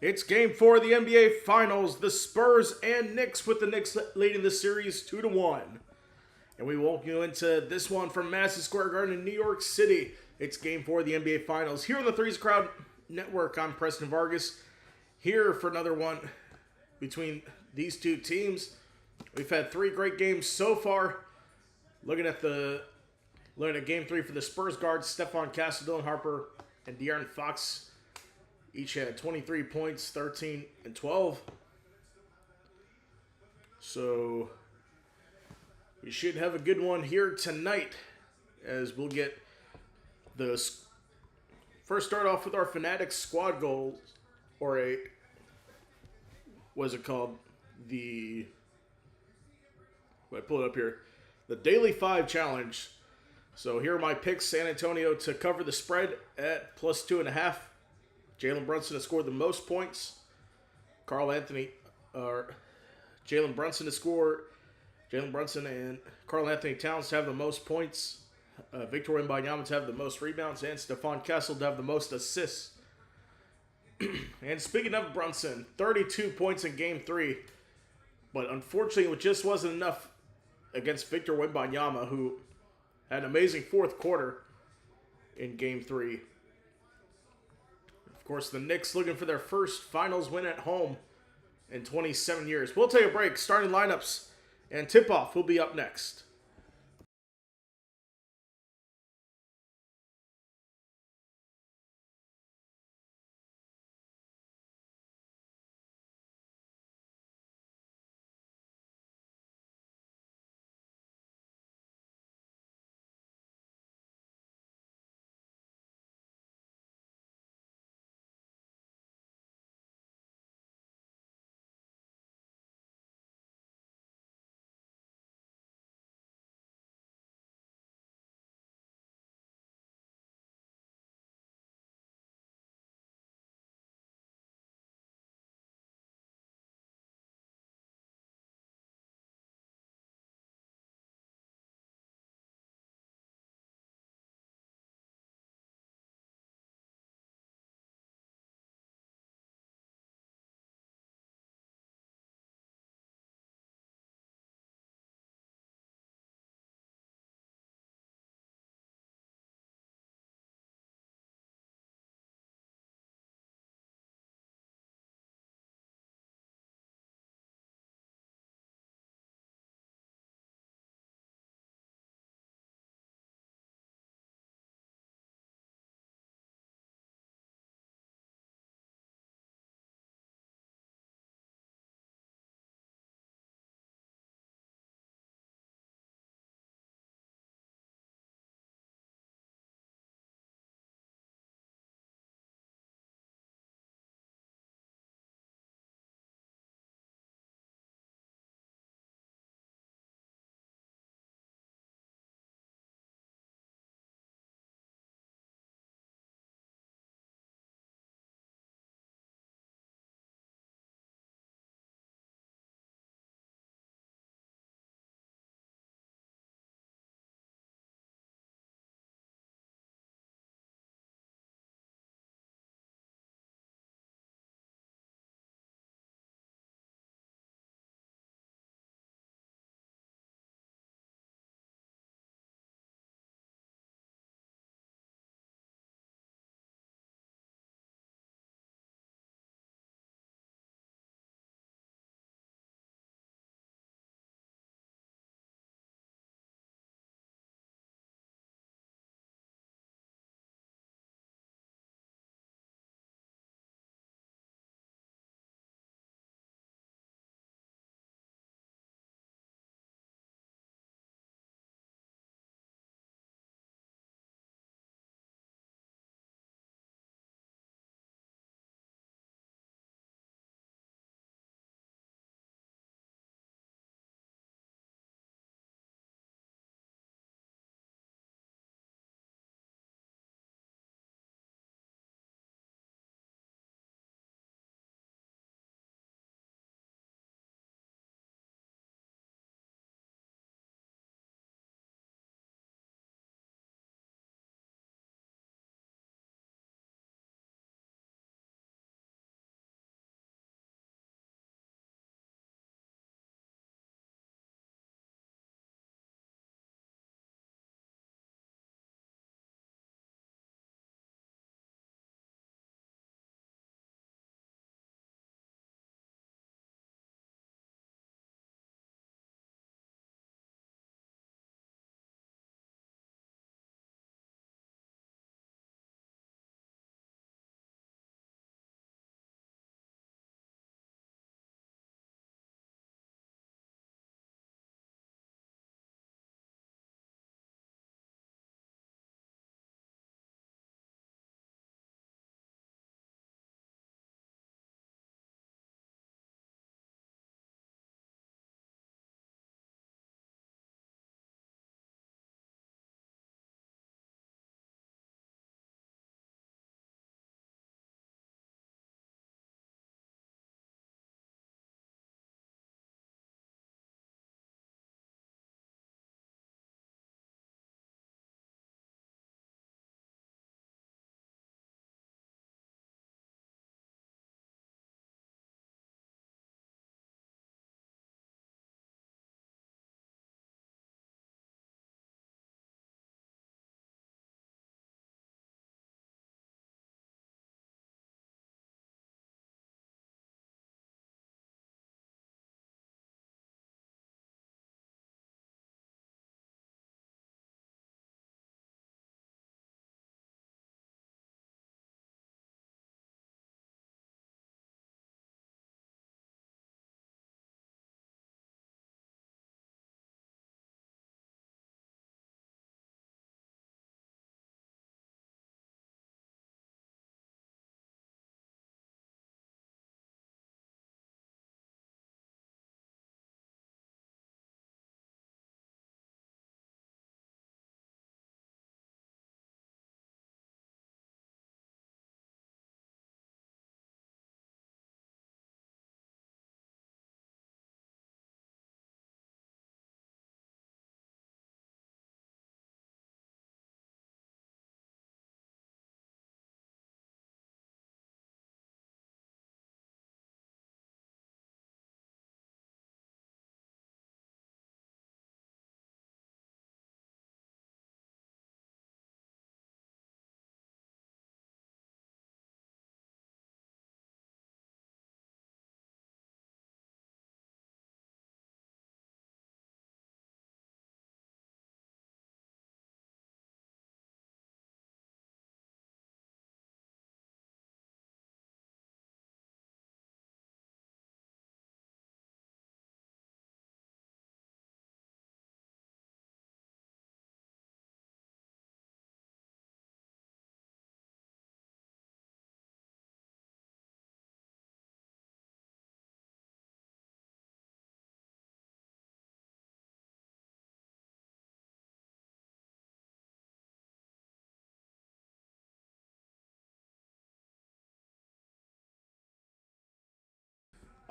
It's game 4 of the NBA Finals. The Spurs and Knicks, with the Knicks leading the series 2-1. And we welcome you into this one from Madison Square Garden in New York City. It's game 4 of the NBA Finals. Here on the Threes Crowd Network, I'm Preston Vargas. Here for another one between these two teams. We've had 3 great games so far. Looking at game 3 for the Spurs guards, Stephon Castle, Dylan Harper, and De'Aaron Fox. Each had 23 points, 13 and 12. So we should have a good one here tonight, as we'll get the first start off with our Fanatics squad goals, or what is it called? I pull it up here. The Daily 5 Challenge. So here are my picks. San Antonio to cover the spread at +2.5. Jalen Brunson has scored the most points. Jalen Brunson and Karl Anthony Towns to have the most points. Victor Wembanyama to have the most rebounds, and Stephon Castle to have the most assists. And speaking of Brunson, 32 points in Game 3. But unfortunately, it just wasn't enough against Victor Wembanyama, who had an amazing fourth quarter in Game 3. Of course, the Knicks looking for their first finals win at home in 27 years. We'll take a break. Starting lineups and tip-off will be up next.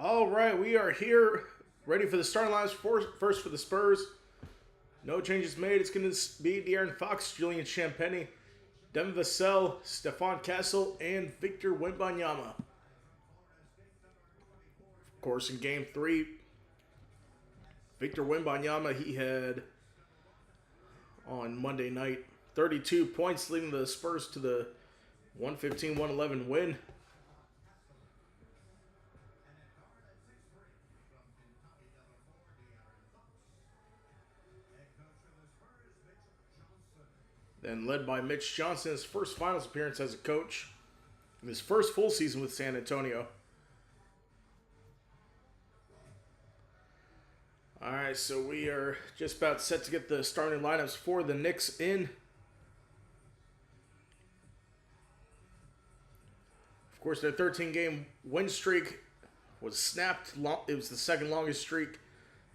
All right, we are here, ready for the starting lines. First for the Spurs. No changes made. It's going to be De'Aaron Fox, Julian Champagny, Devin Vassell, Stephon Castle, and Victor Wembanyama. Of course, in Game 3, Victor Wembanyama, he had, on Monday night, 32 points, leading the Spurs to the 115-111 win. Then led by Mitch Johnson, his first finals appearance as a coach, in his first full season with San Antonio. All right, so we are just about set to get the starting lineups for the Knicks in. Of course, their 13-game win streak was snapped. It was the second longest streak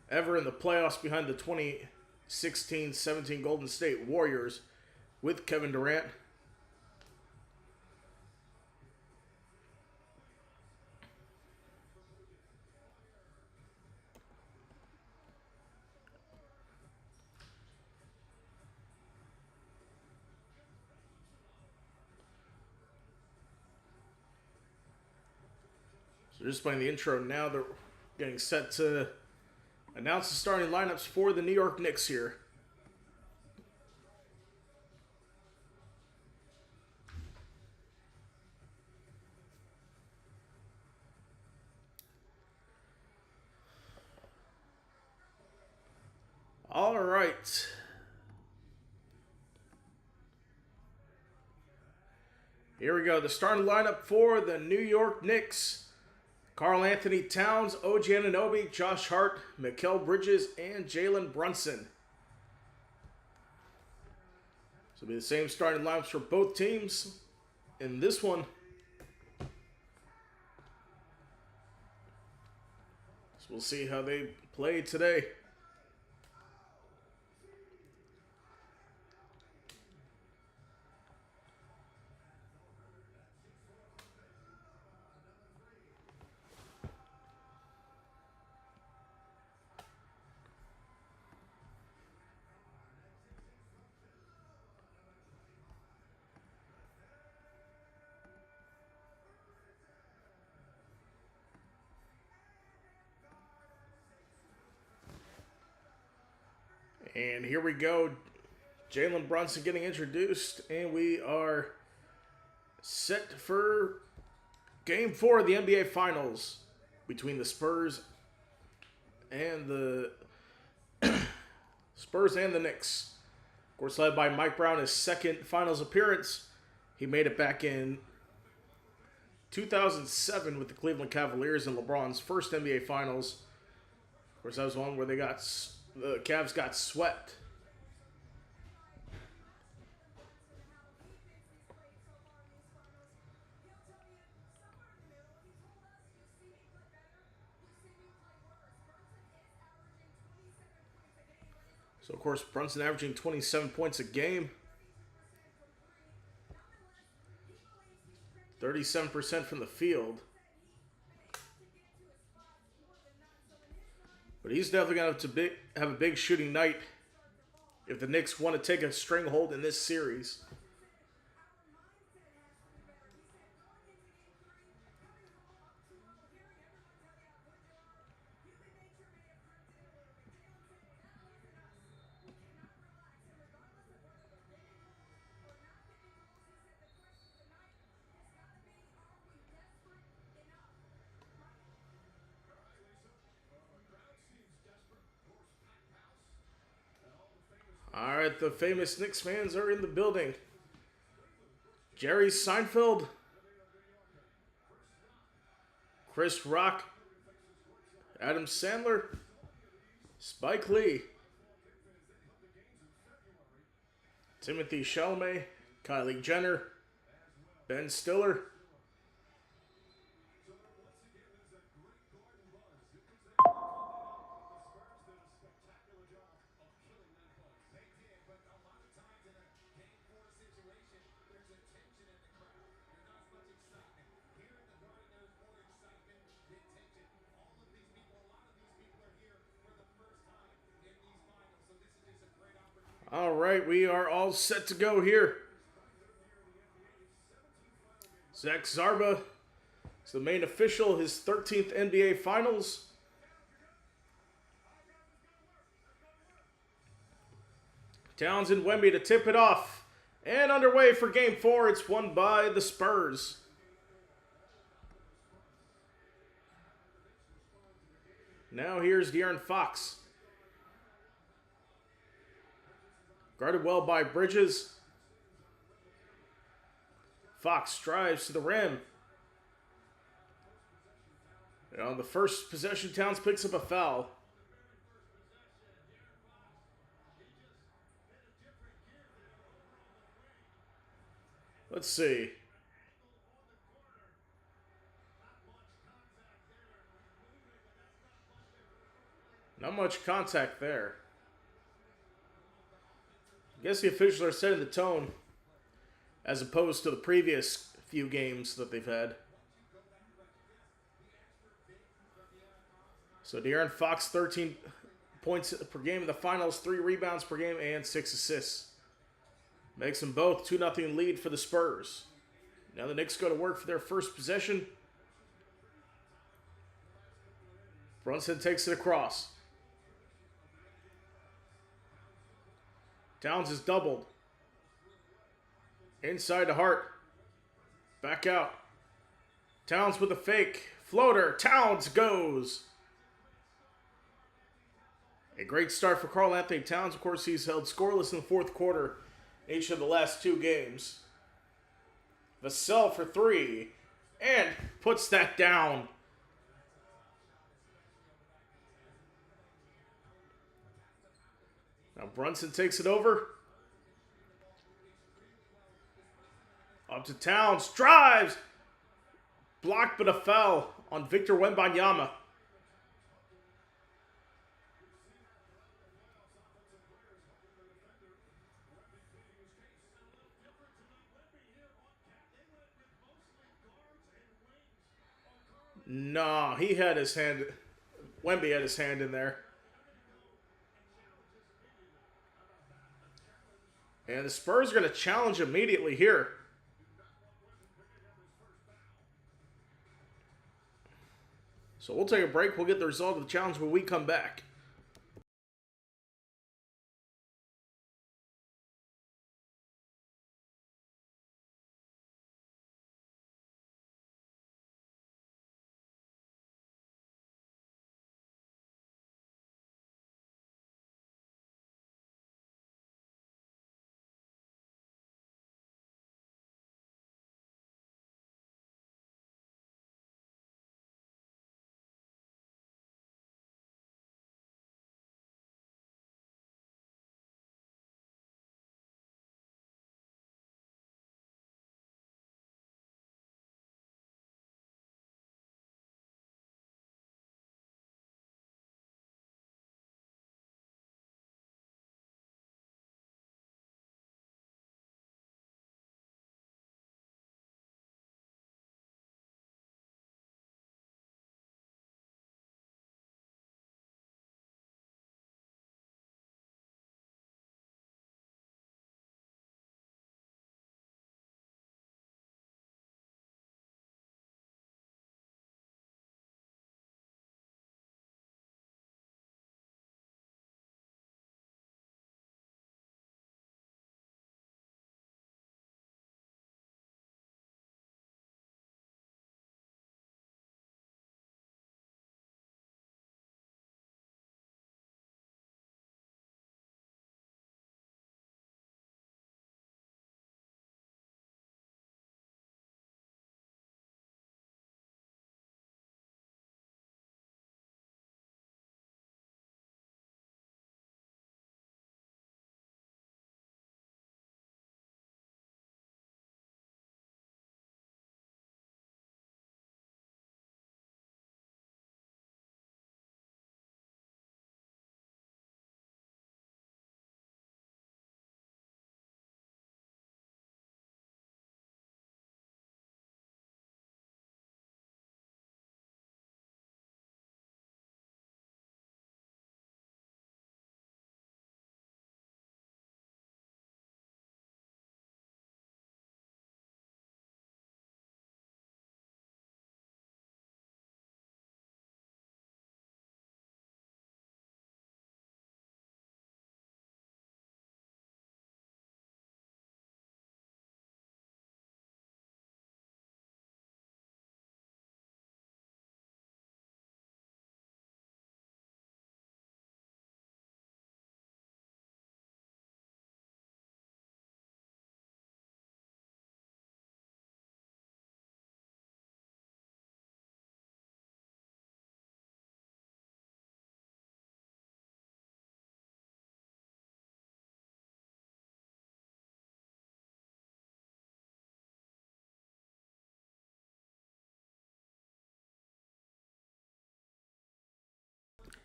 ever in the playoffs, behind the 2016-17 Golden State Warriors with Kevin Durant. So just playing the intro now. They're getting set to announce the starting lineups for the New York Knicks here. All right. Here we go. The starting lineup for the New York Knicks. Karl Anthony Towns, OG Anunoby, Josh Hart, Mikal Bridges, and Jalen Brunson. So it'll be the same starting lineups for both teams in this one. So we'll see how they play today. And here we go. Jalen Brunson getting introduced, and we are set for Game 4 of the NBA Finals between the Spurs and the Knicks. Of course, led by Mike Brown, his second Finals appearance. He made it back in 2007 with the Cleveland Cavaliers in LeBron's first NBA Finals. Of course, that was one where the Cavs got swept. So, of course, Brunson averaging 27 points a game. 37% from the field. But he's definitely going to have a big shooting night if the Knicks want to take a stranglehold in this series. All right, the famous Knicks fans are in the building. Jerry Seinfeld, Chris Rock, Adam Sandler, Spike Lee, Timothy Chalamet, Kylie Jenner, Ben Stiller. All right, we are all set to go here. Zach Zarba is the main official, his 13th NBA Finals. Towns and Wemby to tip it off. And underway for Game 4. It's won by the Spurs. Now here's De'Aaron Fox. Guarded well by Bridges. Fox drives to the rim. And on the first possession, Towns picks up a foul. Let's see. Not much contact there. I guess the officials are setting the tone as opposed to the previous few games that they've had. So De'Aaron Fox, 13 points per game in the finals, 3 rebounds per game, and 6 assists. Makes them both 2-0 lead for the Spurs. Now the Knicks go to work for their first possession. Brunson takes it across. Towns is doubled. Inside to Hart. Back out. Towns with a fake. Floater. Towns goes. A great start for Karl Anthony Towns. Of course, he's held scoreless in the fourth quarter each of the last 2 games. Vassell for 3. And puts that down. Now Brunson takes it over. Up to Towns. Drives. Blocked but a foul on Victor Wembanyama. No, he had his hand. Wemby had his hand in there. And the Spurs are going to challenge immediately here. So we'll take a break. We'll get the result of the challenge when we come back.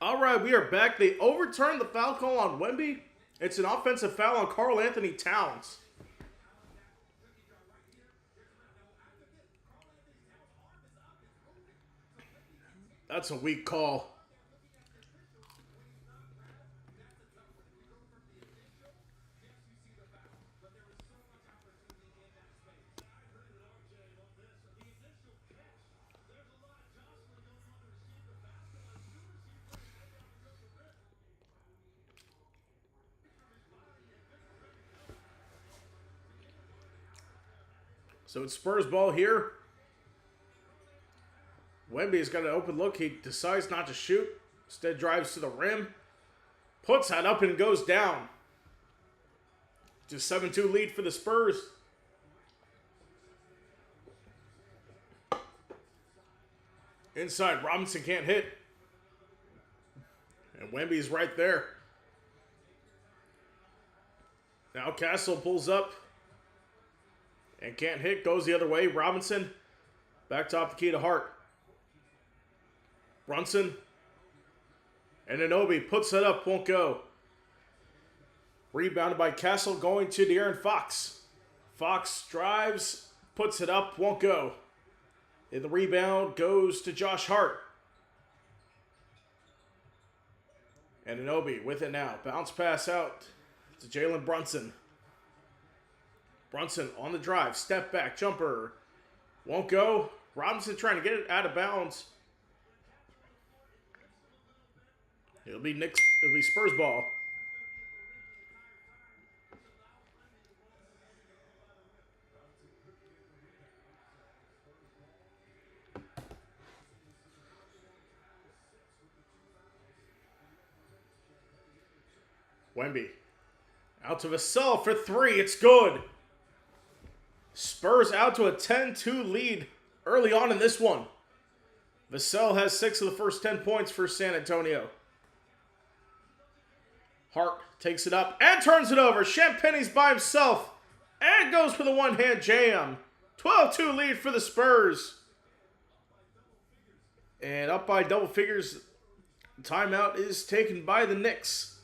All right, we are back. They overturned the foul call on Wemby. It's an offensive foul on Karl Anthony Towns. That's a weak call. So it's Spurs ball here. Wemby's got an open look. He decides not to shoot. Instead drives to the rim. Puts that up and goes down. Just 7-2 lead for the Spurs. Inside, Robinson can't hit. And Wemby's right there. Now Castle pulls up. And can't hit. Goes the other way. Robinson back top the key to Hart. Brunson. And Anunoby puts it up. Won't go. Rebounded by Castle, going to De'Aaron Fox. Fox drives, puts it up, won't go. And the rebound goes to Josh Hart. And Anunoby with it now. Bounce pass out to Jalen Brunson. Brunson on the drive, step back, jumper. Won't go. Robinson trying to get it out of bounds. It'll be Spurs ball. Wemby. Out to Vassell for three. It's good. Spurs out to a 10-2 lead early on in this one. Vassell has 6 of the first 10 points for San Antonio. Hart takes it up and turns it over. Champagne's by himself and goes for the one-hand jam. 12-2 lead for the Spurs. And up by double figures. Timeout is taken by the Knicks.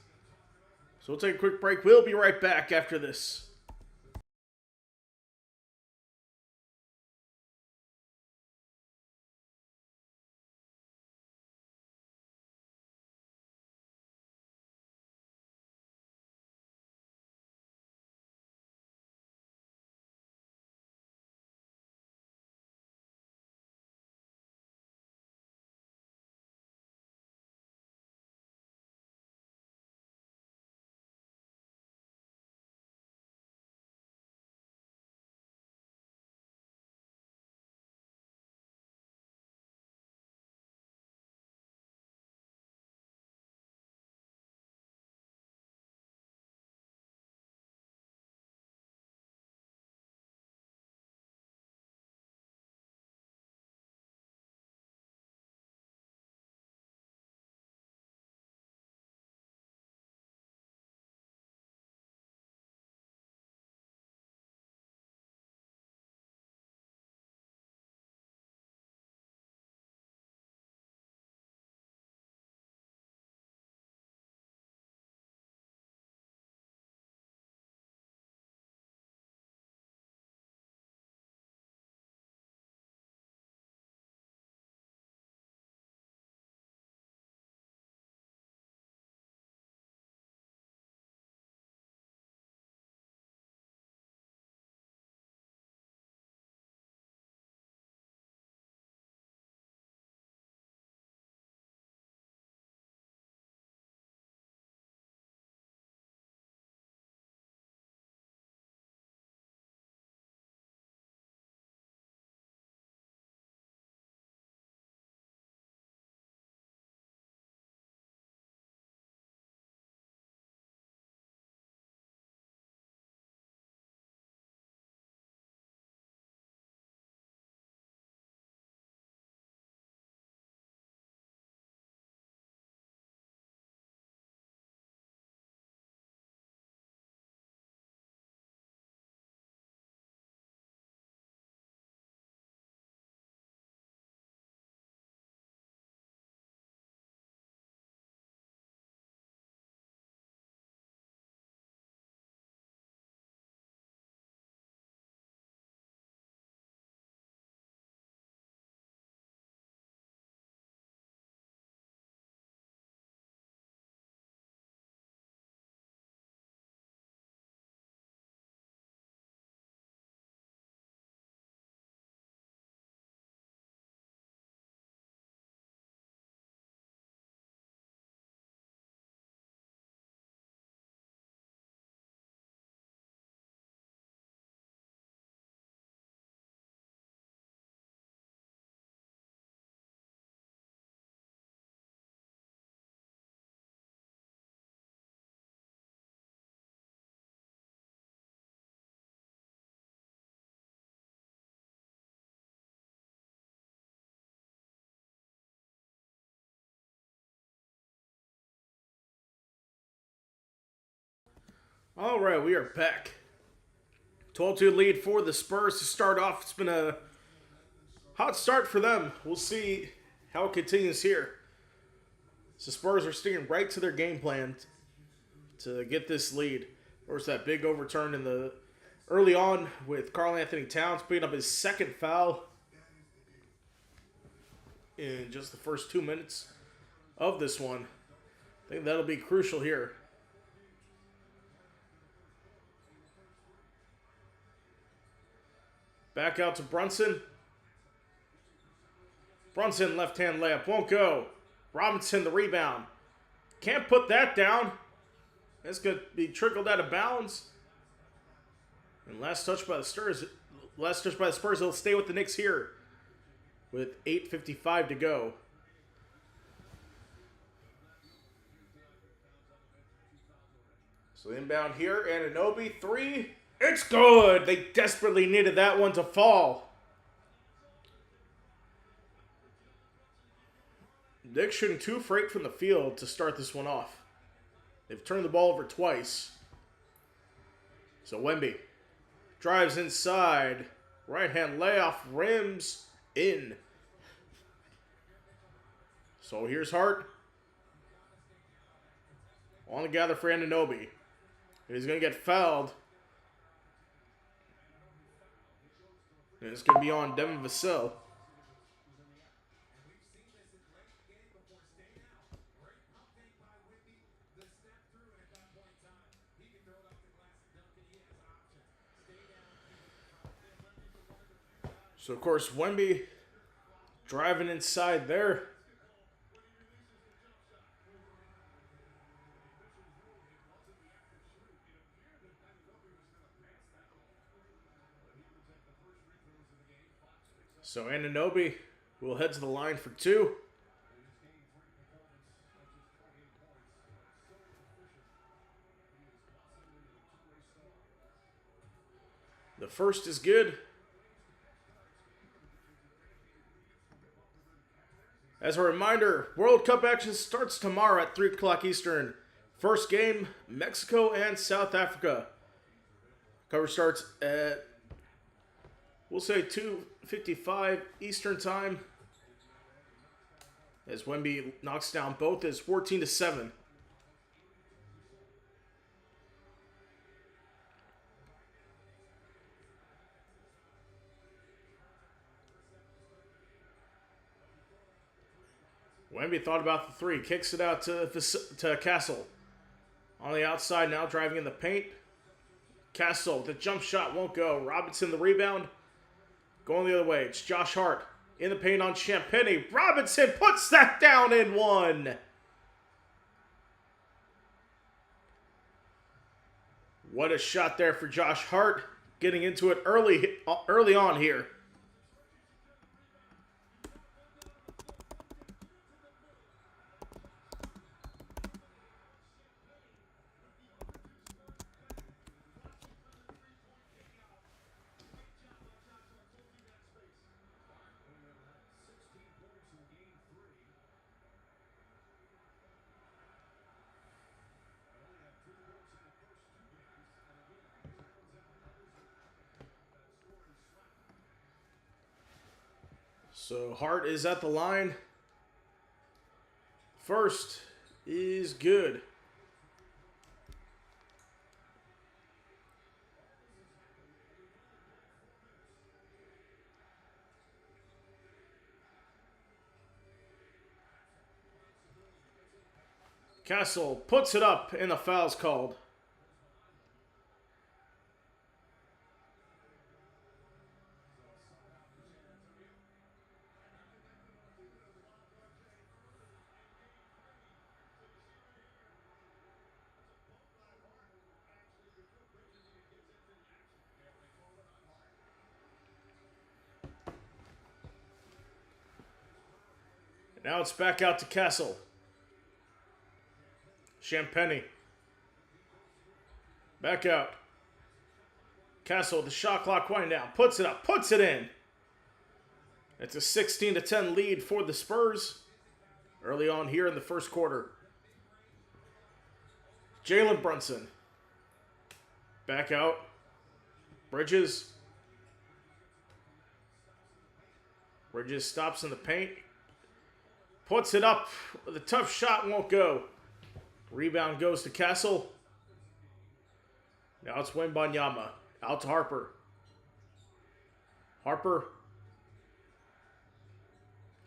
So we'll take a quick break. We'll be right back after this. All right, we are back. 12-2 lead for the Spurs to start off. It's been a hot start for them. We'll see how it continues here. So Spurs are sticking right to their game plan to get this lead. Of course, that big overturn in the early on with Karl Anthony Towns picking up his second foul in just the first 2 minutes of this one. I think that'll be crucial here. Back out to Brunson. Brunson, left-hand layup, won't go. Robinson, the rebound. Can't put that down. That's going to be trickled out of bounds. And last touch by the Spurs. They'll stay with the Knicks here with 8:55 to go. So inbound here, Anunoby, three. It's good. They desperately needed that one to fall. Knicks shooting 2 for 8 from the field to start this one off. They've turned the ball over twice. So Wemby drives inside. Right-hand layoff, rims in. So here's Hart. On the gather for Anunoby. He's going to get fouled. And it's going to be on Devin Vassell. So, of course, Wemby driving inside there. So Anunoby will head to the line for 2. The first is good. As a reminder, World Cup action starts tomorrow at 3 o'clock Eastern. First game, Mexico and South Africa. Cover starts at, we'll say, 2:55 Eastern time. As Wemby knocks down both, it's 14-7. Wemby thought about the 3, kicks it out to Castle. On the outside now, driving in the paint. Castle, the jump shot won't go. Robinson, the rebound. Going the other way, it's Josh Hart in the paint on Champagnie. Robinson puts that down in 1. What a shot there for Josh Hart. Getting into it early on here. So Hart is at the line. First is good. Castle puts it up and the foul's called. Now it's back out to Castle. Champagnie. Back out. Castle, the shot clock winding down. Puts it up. Puts it in. It's a 16-10 lead for the Spurs. Early on here in the first quarter. Jalen Brunson. Back out. Bridges. Bridges stops in the paint. Puts it up. The tough shot won't go. Rebound goes to Castle. Now it's Wembanyama. Out to Harper. Harper.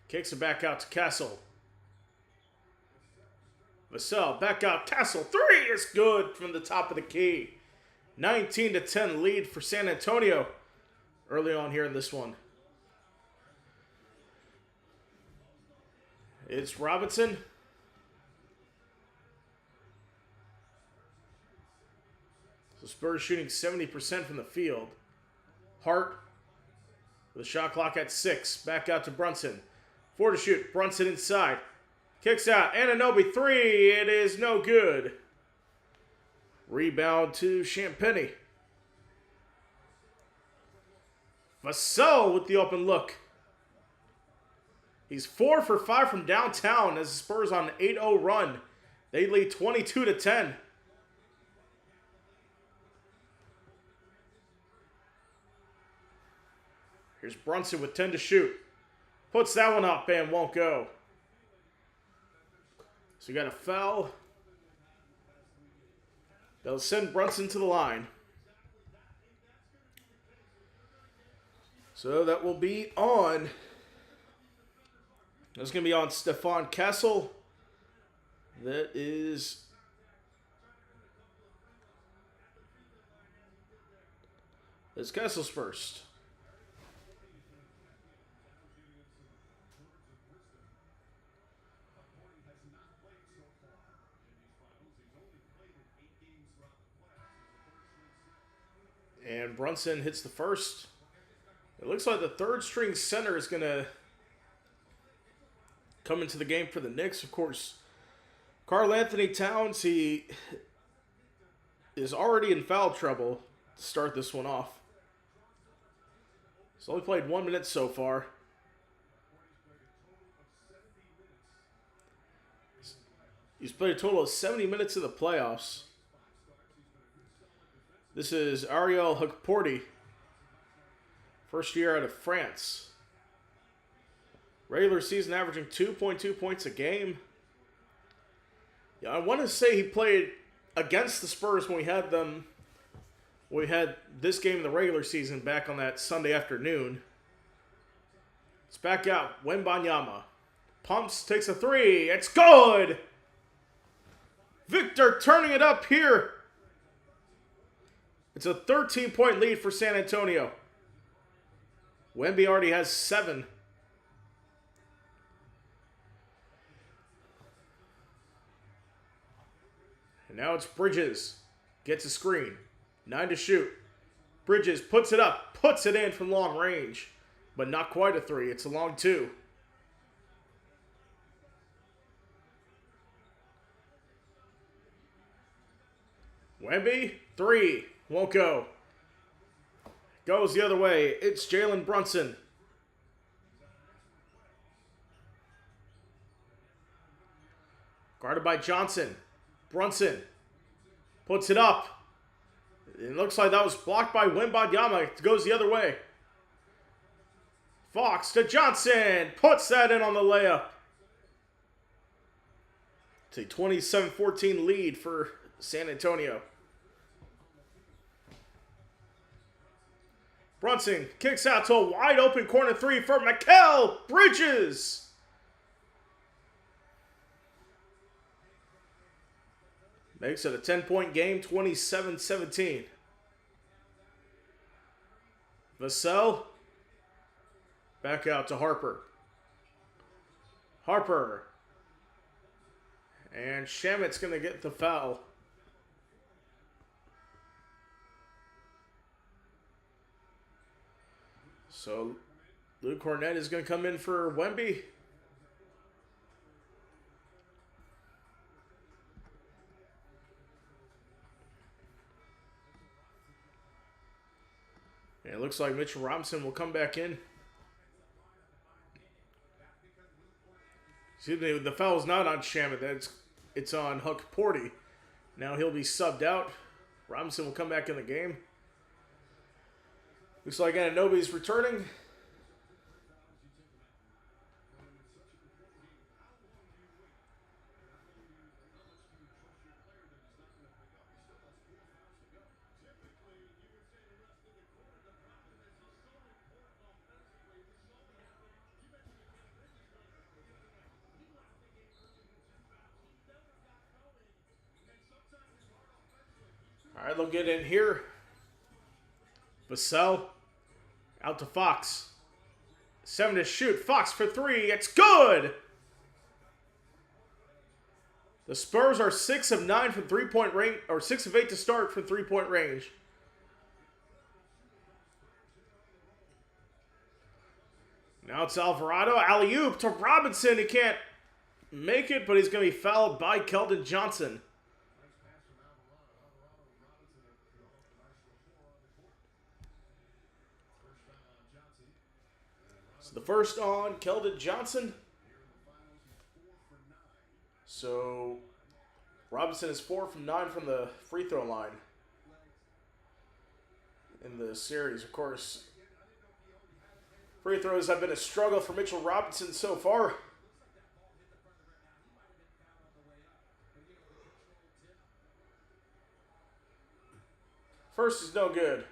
Kicks it back out to Castle. Vassell back out. Castle. Three is good from the top of the key. 19-10 lead for San Antonio early on here in this one. It's Robinson. So Spurs shooting 70% from the field. Hart with the shot clock at 6. Back out to Brunson. 4 to shoot. Brunson inside. Kicks out. Anunoby 3. It is no good. Rebound to Champagnie. Vassell with the open look. He's 4 for 5 from downtown as the Spurs on an 8-0 run. They lead 22-10. Here's Brunson with 10 to shoot. Puts that one up and won't go. So you got a foul. They'll send Brunson to the line. So that will be on. That's going to be on Stefan Castle. That is... That's Castle's first. And Brunson hits the first. It looks like the third string center is going to come into the game for the Knicks. Of course, Karl Anthony Towns, he is already in foul trouble to start this one off. He's only played 1 minute so far. He's played a total of 70 minutes in the playoffs. This is Ariel Hukporti, first year out of France. Regular season averaging 2.2 points a game. Yeah, I want to say he played against the Spurs when we had them. We had this game in the regular season back on that Sunday afternoon. It's back out. Wembanyama pumps, takes a 3. It's good! Victor turning it up here. It's a 13-point lead for San Antonio. Wemby already has 7. And now it's Bridges. Gets a screen. 9 to shoot. Bridges puts it up. Puts it in from long range. But not quite a 3. It's a long 2. Wemby, 3. Won't go. Goes the other way. It's Jalen Brunson. Guarded by Johnson. Brunson puts it up. It looks like that was blocked by Wembanyama. It goes the other way. Fox to Johnson. Puts that in on the layup. It's a 27-14 lead for San Antonio. Brunson kicks out to a wide open corner 3 for Mikal Bridges. Makes it a 10-point game, 27-17. Vassell. Back out to Harper. Harper. And Shamit's going to get the foul. So, Luke Cornett is going to come in for Wemby. And it looks like Mitchell Robinson will come back in. Excuse me, the foul's not on Shamit. It's on Hukporti. Now he'll be subbed out. Robinson will come back in the game. Looks like Anunoby's returning. All right, they'll get in here. Vassell out to Fox. 7 to shoot. Fox for 3. It's good! The Spurs are 6 of 9 from three-point range, or 6 of 8 to start from three-point range. Now it's Alvarado. Alley-oop to Robinson. He can't make it, but he's going to be fouled by Keldon Johnson. So the first on Keldon Johnson. So Robinson is 4 from 9 from the free throw line in the series. Of course, free throws have been a struggle for Mitchell Robinson so far. First is no good.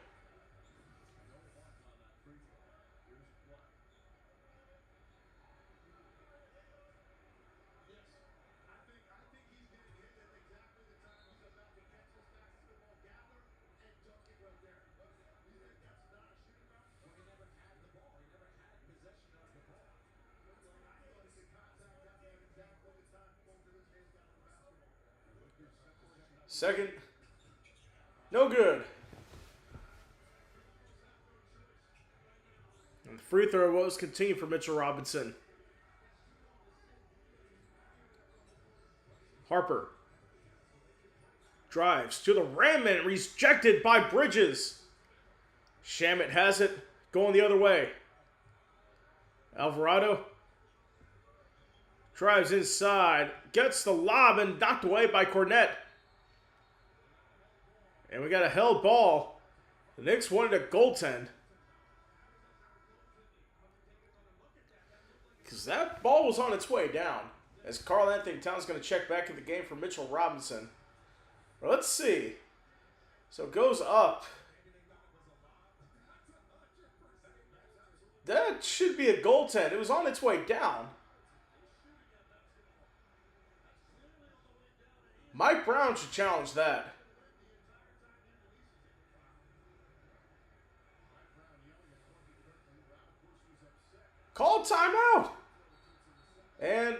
Second, no good. And the free throw was continued for Mitchell Robinson. Harper drives to the rim and rejected by Bridges. Shamet has it, going the other way. Alvarado drives inside, gets the lob and knocked away by Cornette. And we got a held ball. The Knicks wanted a goaltend. Because that ball was on its way down. As Karl Anthony Towns is going to check back in the game for Mitchell Robinson. Well, let's see. So it goes up. That should be a goaltend. It was on its way down. Mike Brown should challenge that. Call timeout. And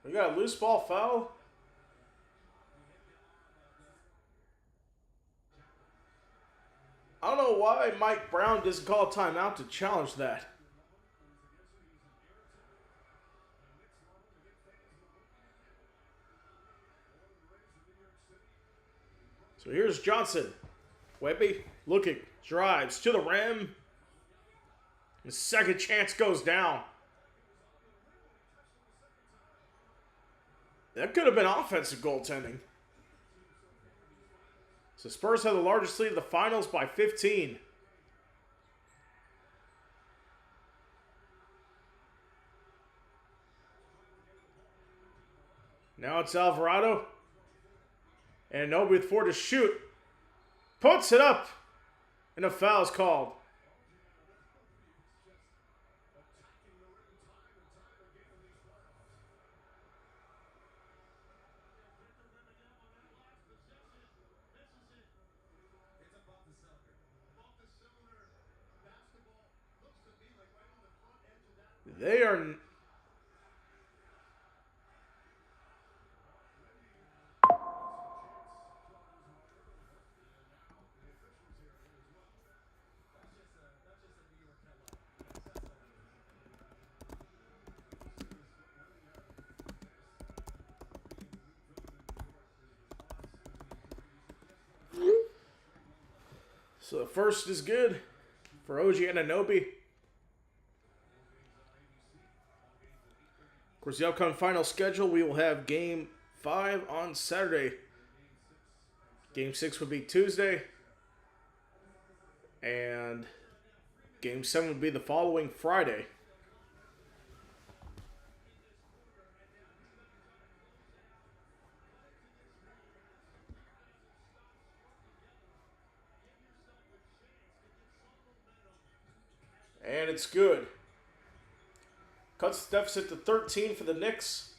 we got a loose ball foul. I don't know why Mike Brown doesn't call a timeout to challenge that. So here's Johnson. Webby looking, drives to the rim. The second chance goes down. That could have been offensive goaltending. So Spurs have the largest lead of the finals by 15. Now it's Alvarado. And Anunoby with 4 to shoot. Puts it up. And a foul is called. They are... So the first is good for OG Anunoby. Of course, the upcoming final schedule, we will have Game 5 on Saturday. Game 6 would be Tuesday. And Game 7 would be the following Friday. And it's good. Cuts the deficit to 13 for the Knicks.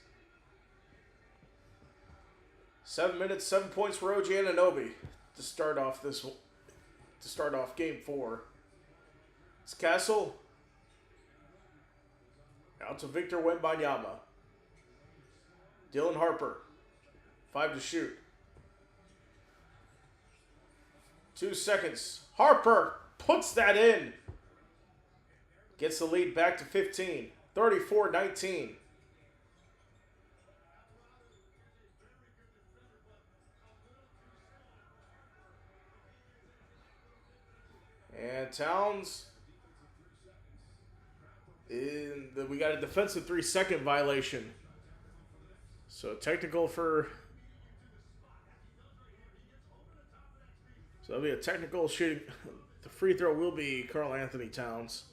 7 minutes, 7 points for OG Anunoby to start off Game 4. It's Castle. Out to Victor Wembanyama. Dylan Harper. 5 to shoot. 2 seconds. Harper puts that in. Gets the lead back to 15. 34-19. And Towns, we got a defensive 3-second violation. So technical for, so that'll be a technical shooting. The free throw will be Karl Anthony Towns.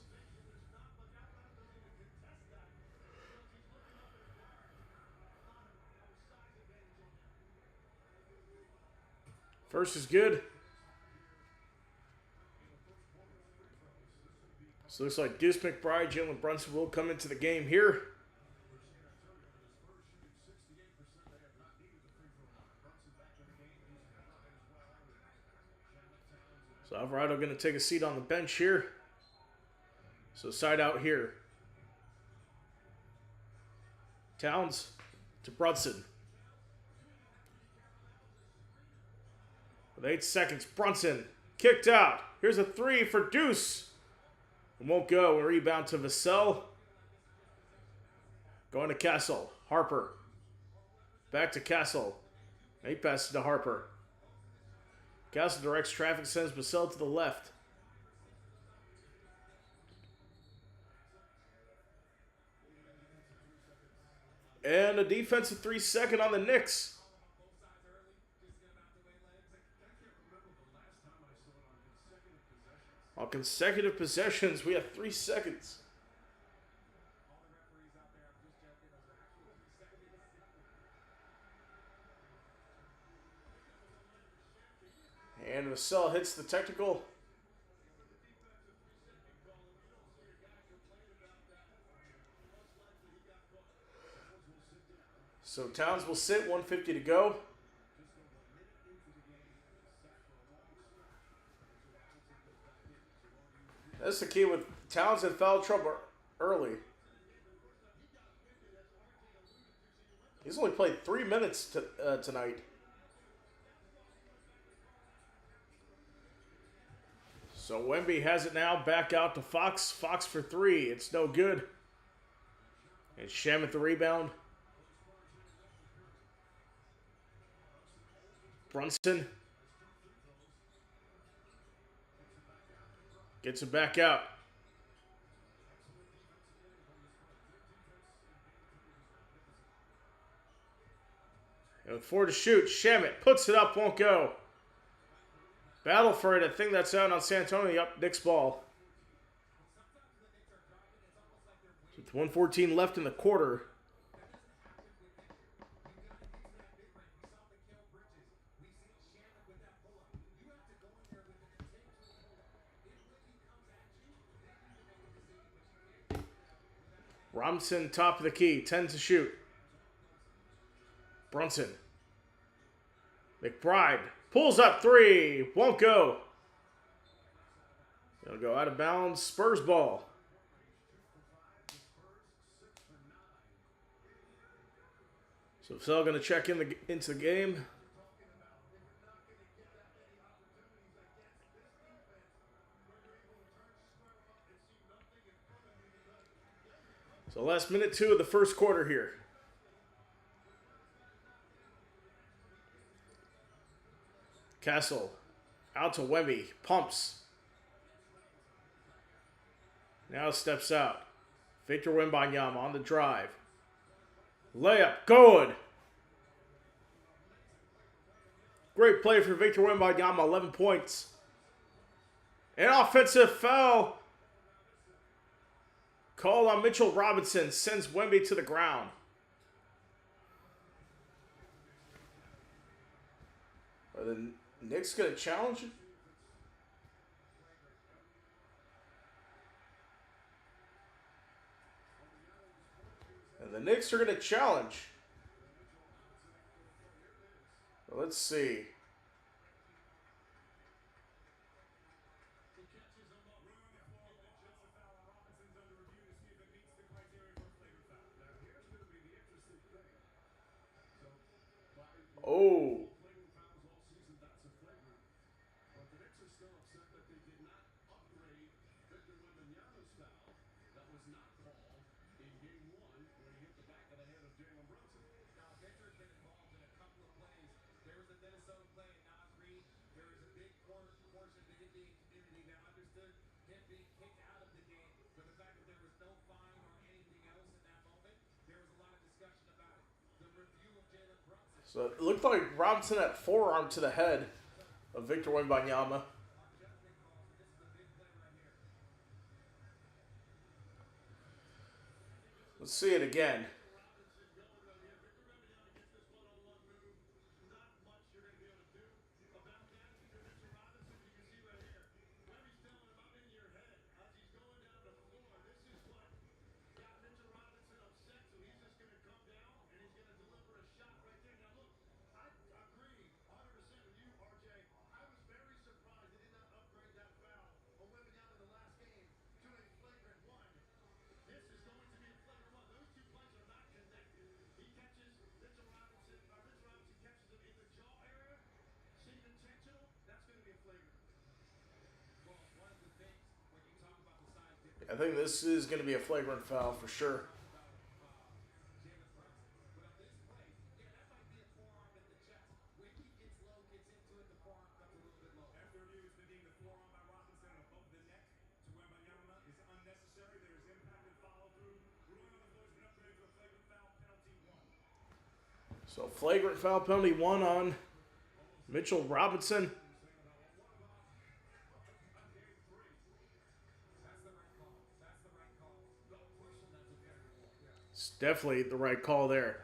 First is good. So it looks like Deuce McBride, Jalen Brunson will come into the game here. So Alvarado going to take a seat on the bench here. So side out here. Towns to Brunson. With 8 seconds, Brunson kicked out. Here's a 3 for Deuce. It won't go. A rebound to Vassell. Going to Castle. Harper. Back to Castle. He passes to Harper. Castle directs traffic, sends Vassell to the left. And a defensive 3-second on the Knicks. On consecutive possessions, we have 3 seconds. And Vassell hits the technical. So Towns will sit, 1:50 to go. That's the key with Towns in foul trouble early. He's only played 3 minutes tonight. So Wemby has it now, back out to Fox. Fox for 3. It's no good. And Shamet the rebound. Brunson. Gets it back out. And with 4 to shoot, Shamet puts it up, won't go. Battle for it. I think that's out on San Antonio. Up, Knicks ball. With 1:14 left in the quarter. Robinson, top of the key, 10 to shoot. Brunson. McBride pulls up 3, won't go. It'll go out of bounds, Spurs ball. So Vassell going to check into the game. So last minute 2 of the first quarter here. Castle out to Wemby, pumps. Now steps out. Victor Wembanyama on the drive. Layup, good. Great play for Victor Wembanyama, 11 points. An offensive foul called on Mitchell Robinson, sends Wemby to the ground. Are the Knicks going to challenge it? And the Knicks are going to challenge. Well, let's see. Oh. So it looked like Robinson had forearm to the head of Victor Wembanyama. Let's see it again. I think this is going to be a flagrant foul for sure. So flagrant foul penalty 1 on Mitchell Robinson. It's definitely the right call there.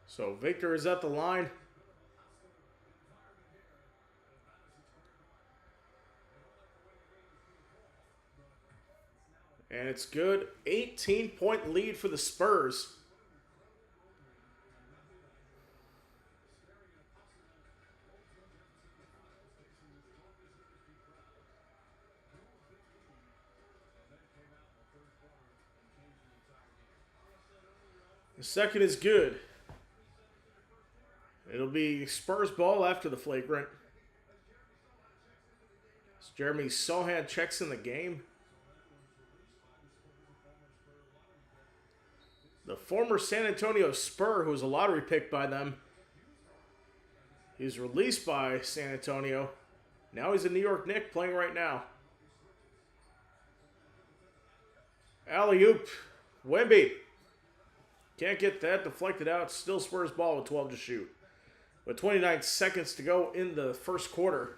So Victor is at the line. And it's good. 18-point lead for the Spurs. The second is good. It'll be Spurs ball after the flagrant. As Jeremy Sohan checks in the game. The former San Antonio Spur, who was a lottery pick by them, he was released by San Antonio. Now he's a New York Knick playing right now. Alley-oop. Wemby. Can't get that. Deflected out. Still Spurs ball with 12 to shoot. With 29 seconds to go in the first quarter.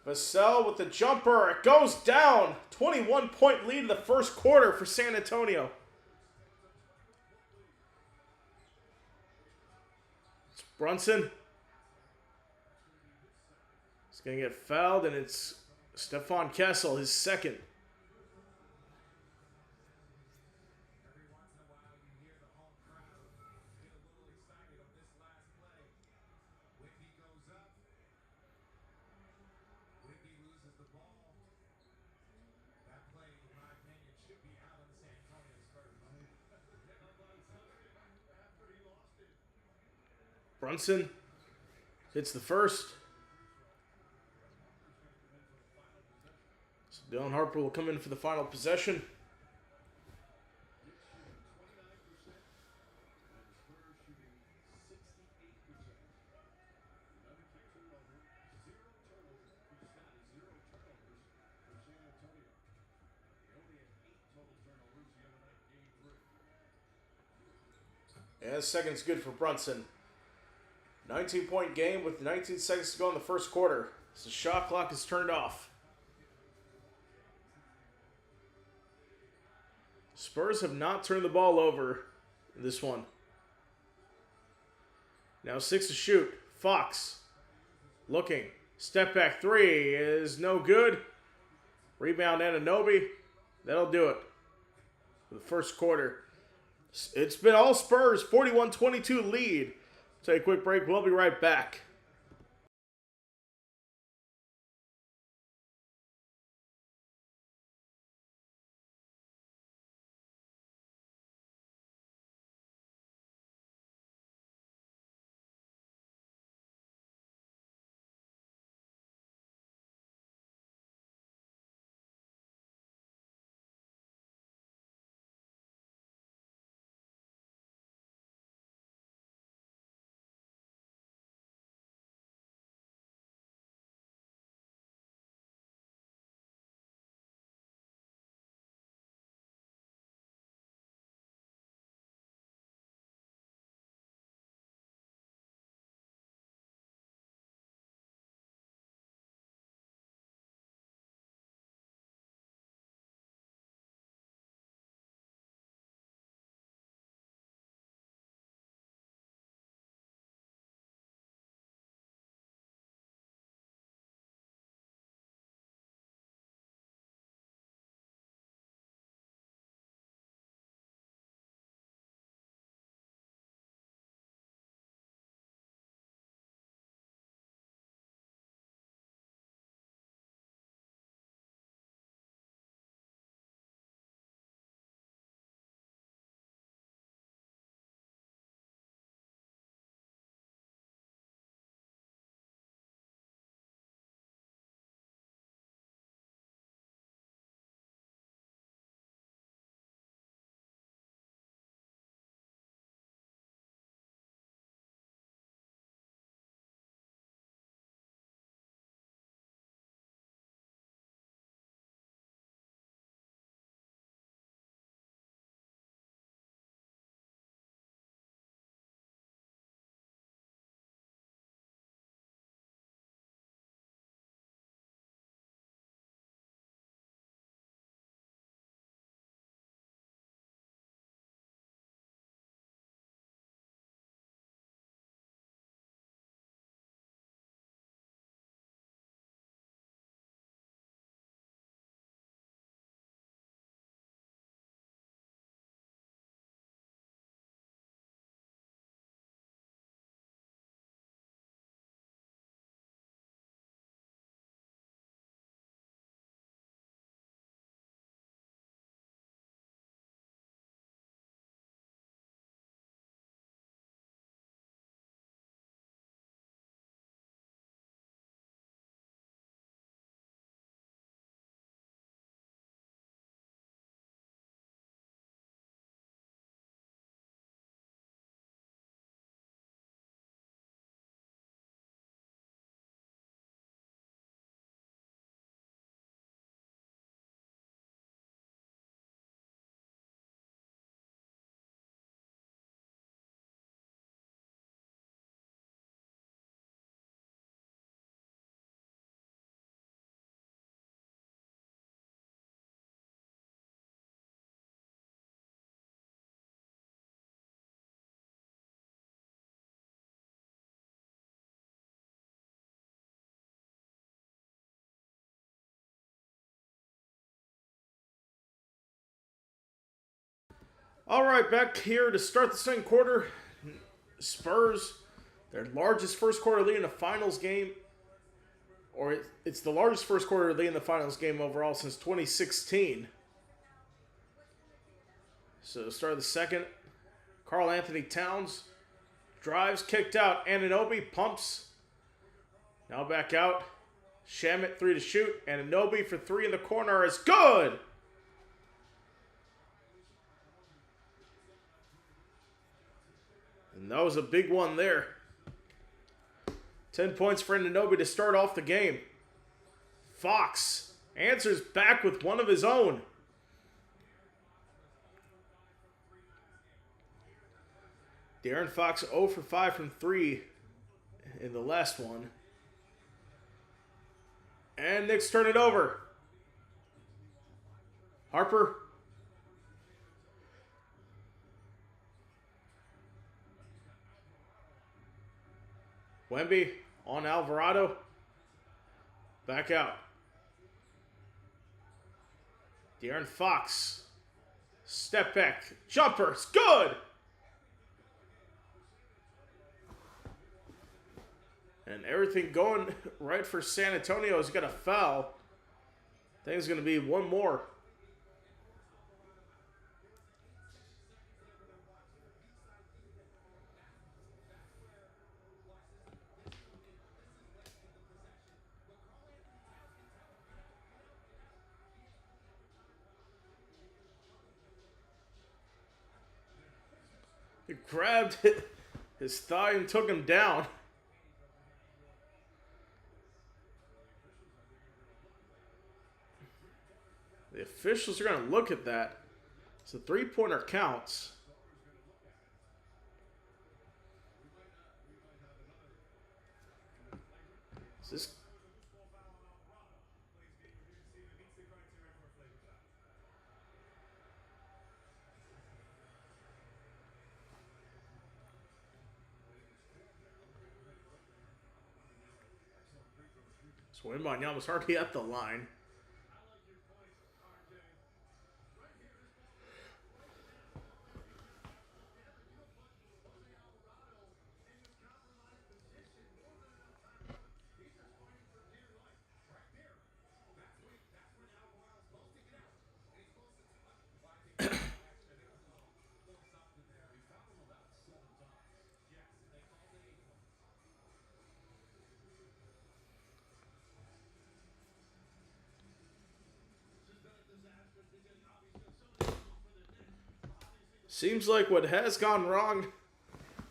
Vassell with the jumper. It goes down. 21-point lead in the first quarter for San Antonio. It's Brunson. He's going to get fouled, and it's Stefan Kessel, his second. Brunson hits the first. So Dylan Harper will come in for the final possession. And second's good for Brunson. 19-point game with 19 seconds to go in the first quarter. So the shot clock is turned off. Spurs have not turned the ball over in this one. Now 6 to shoot. Fox looking. Step back 3 is no good. Rebound Anunoby. That'll do it for the first quarter. It's been all Spurs. 41-22 lead. Take a quick break. We'll be right back. All right, back here to start the second quarter. Spurs, their largest first quarter lead in a finals game, or it's the largest first quarter lead in the finals game overall since 2016. So start of the second, Karl Anthony Towns drives, kicked out. Anunoby pumps. Now back out. Shamit 3 to shoot, and Anobi for 3 in the corner is good. And that was a big one there. 10 points for Anobi to start off the game. Fox answers back with one of his own. De'Aaron Fox 0 for 5 from 3 in the last one. And Knicks turn it over. Harper. Wemby on Alvarado. Back out. De'Aaron Fox. Step back. Jumper. It's good. And everything going right for San Antonio. Has got a foul. I think it's going to be one more. He grabbed his thigh and took him down. The officials are going to look at that. So three-pointer counts. Is this... So Wembanyama's already at the line. Seems like what has gone wrong,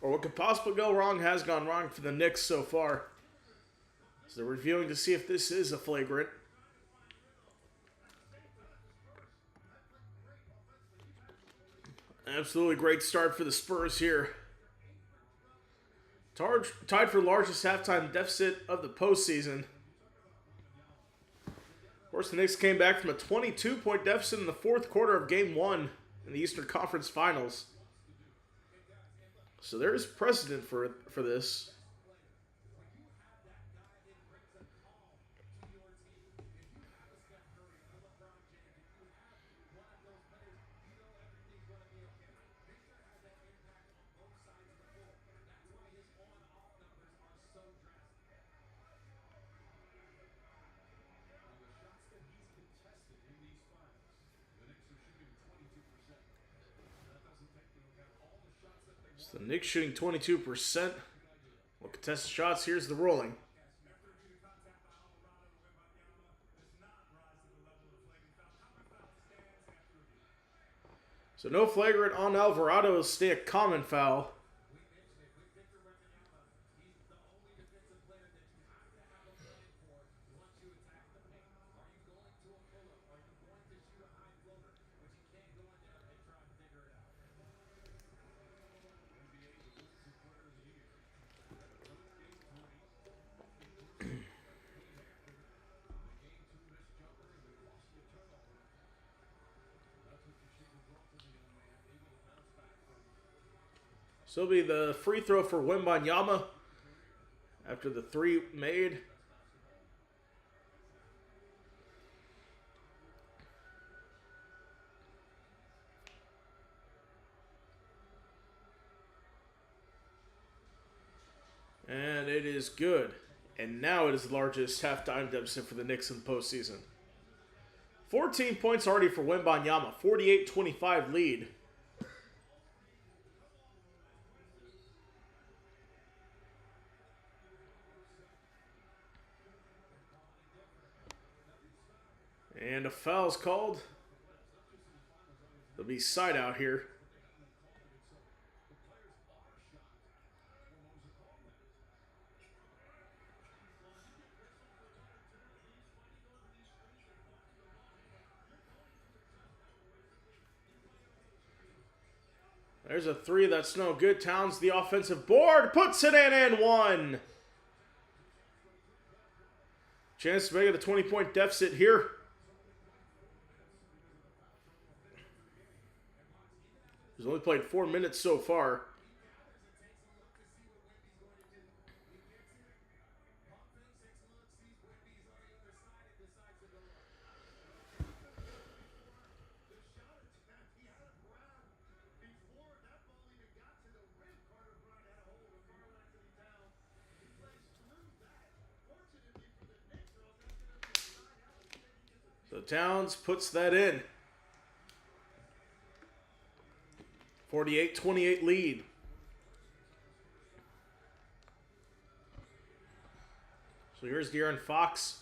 or what could possibly go wrong, has gone wrong for the Knicks so far. So they're reviewing to see if this is a flagrant. Absolutely great start for the Spurs here. Tied for largest halftime deficit of the postseason. Of course, the Knicks came back from a 22-point deficit in the fourth quarter of Game 1 in the Eastern Conference Finals. So there is precedent for this. So the Knicks shooting 22%. We'll contest the shots. Here's the rolling. So no flagrant on Alvarado will stay a common foul. So it'll be the free throw for Wembanyama after the three made. And it is good. And now it is the largest halftime deficit for the Knicks in the postseason. 14 points already for Wembanyama. 48-25 lead. a foul's called. There'll be side out here. There's a three that's no good. Towns, the offensive board, puts it in and one. Chance to make it a 20-point deficit here. He's only played 4 minutes so far. So Towns puts that in. 48-28 lead. So here's De'Aaron Fox.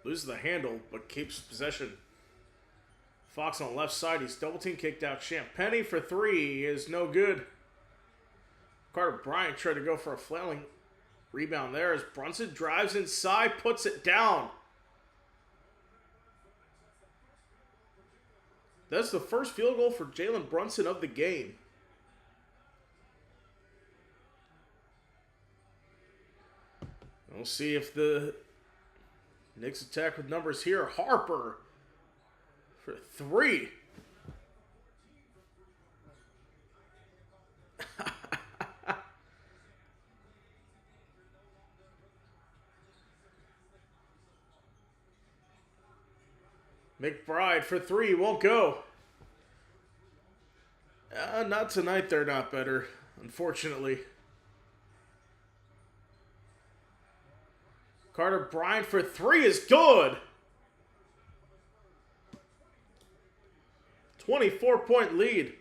Loses the handle, but keeps possession. Fox on the left side. He's double team kicked out. Champagnie for three is no good. Carter Bryant tried to go for a flailing rebound there as Brunson drives inside, puts it down. That's the first field goal for Jalen Brunson of the game. We'll see if the Knicks attack with numbers here. Harper for three. McBride for three, won't go. Not tonight, they're not better, unfortunately. Carter Bryant for three is good. 24-point lead.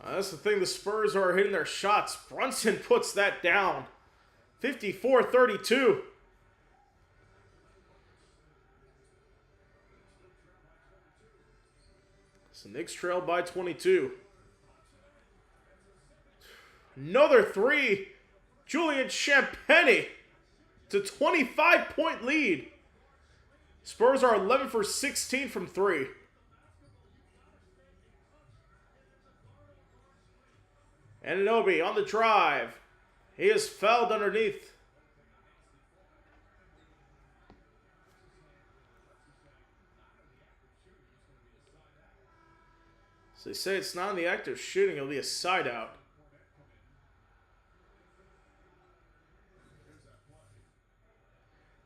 That's the thing, the Spurs are hitting their shots. Brunson puts that down. 54-32. So Knicks trail by 22. Another three. Julian Champagnie to 25-point lead. Spurs are 11 for 16 from three. Anunoby on the drive. He is fouled underneath. So they say it's not in the act of shooting, it'll be a side out.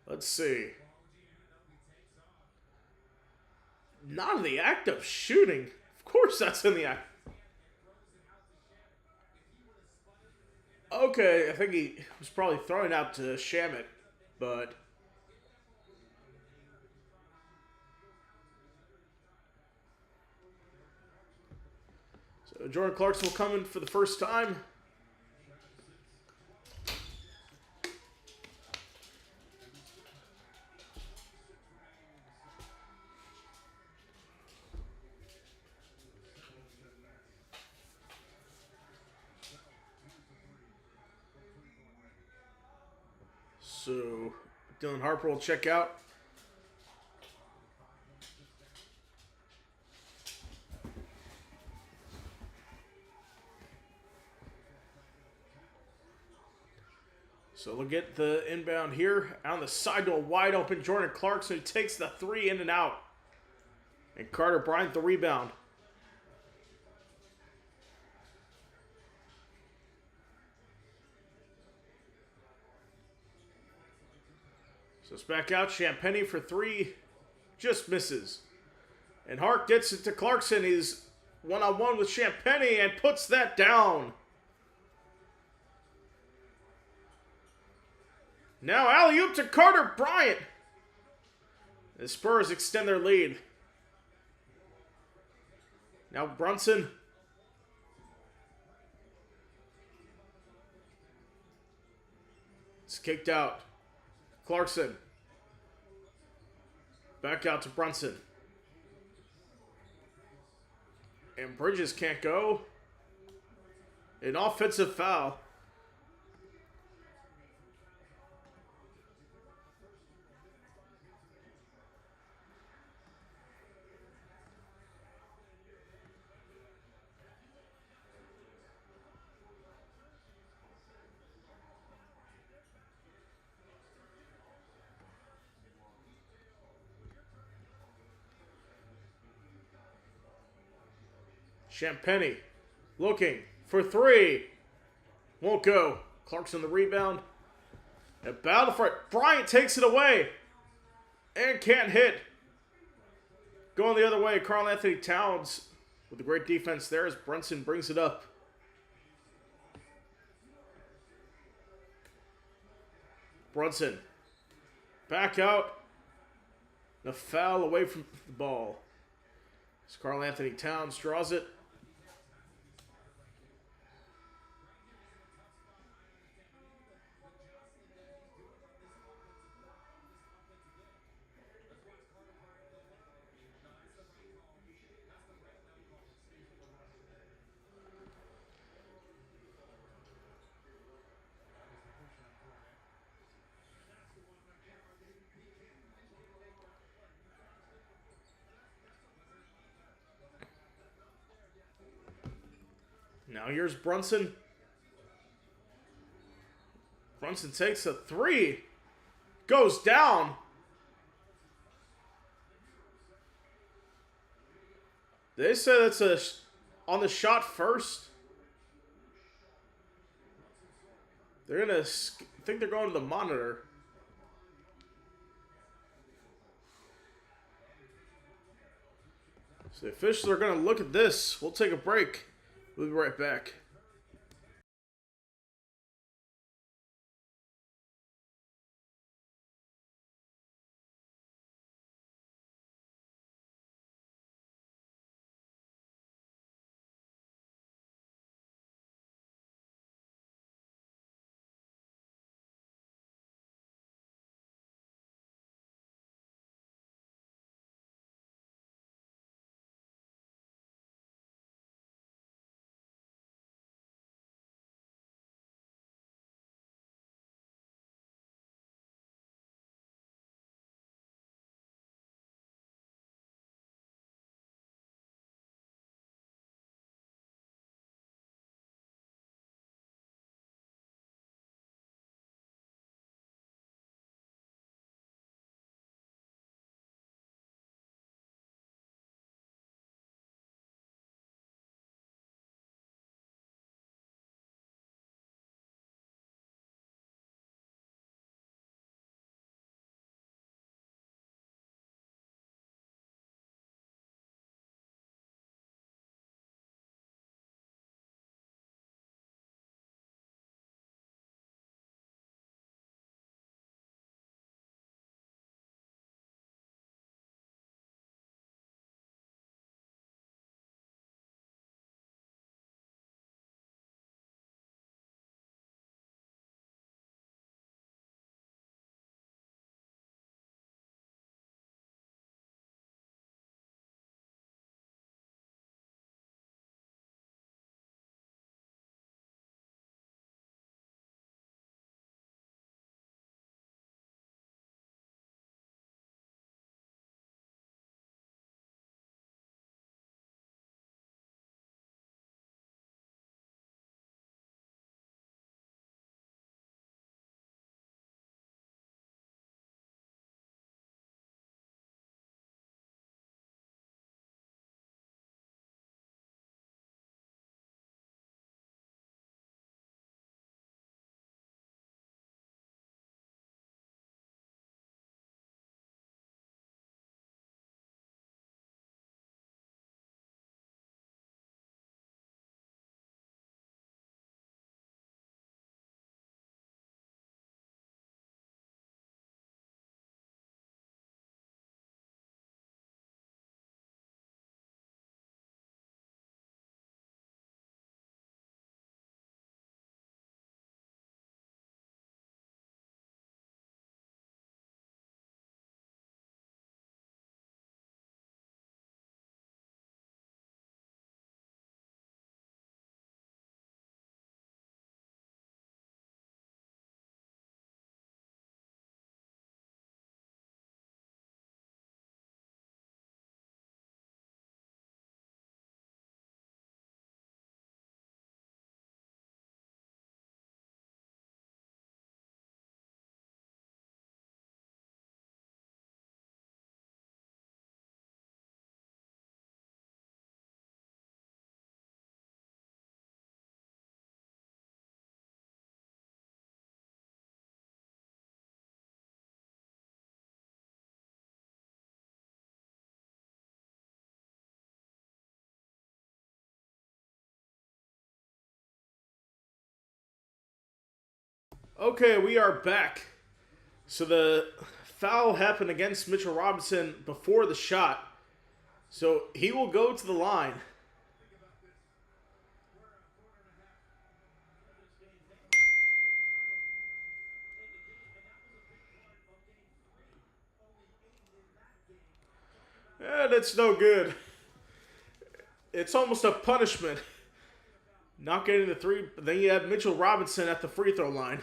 Let's see. Not in the act of shooting. Of course that's in the act. Okay, I think he was probably throwing out to Shamit, but so Jordan Clarkson will come in for the first time. So Dylan Harper will check out. So we'll get the inbound here. On the side to a wide open Jordan Clarkson, who takes the three in and out. And Carter Bryant the rebound. So it's back out. Champagnie for three. Just misses. And Hart gets it to Clarkson. He's one-on-one with Champagnie and puts that down. Now alley-oop to Carter Bryant. The Spurs extend their lead. Now Brunson kicked out. Clarkson. Back out to Brunson. And Bridges can't go. An offensive foul. Champagny looking for three. Won't go. Clarkson the rebound. And battle for it. Bryant takes it away. And can't hit. Going the other way, Karl Anthony Towns with a great defense there as Brunson brings it up. Brunson. Back out. The foul away from the ball. As Karl Anthony Towns draws it. Now here's Brunson. Brunson takes a three. Goes down. They say that's on the shot first. They're going to think they're going to the monitor. So the officials are going to look at this. We'll take a break. We'll be right back. Okay, we are back. So the foul happened against Mitchell Robinson before the shot. So he will go to the line. That's no good. It's almost a punishment. Not getting the three. Then you have Mitchell Robinson at the free throw line.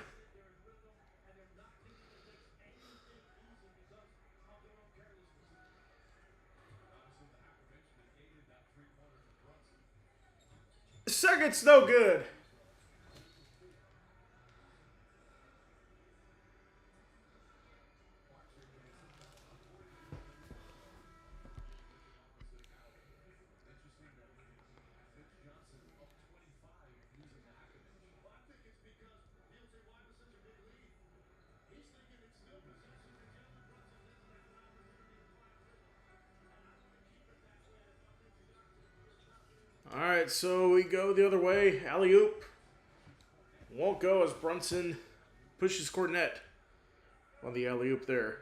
Second's no good. All right, so we go the other way. Alley oop. Won't go as Brunson pushes Cornette on the alley oop there.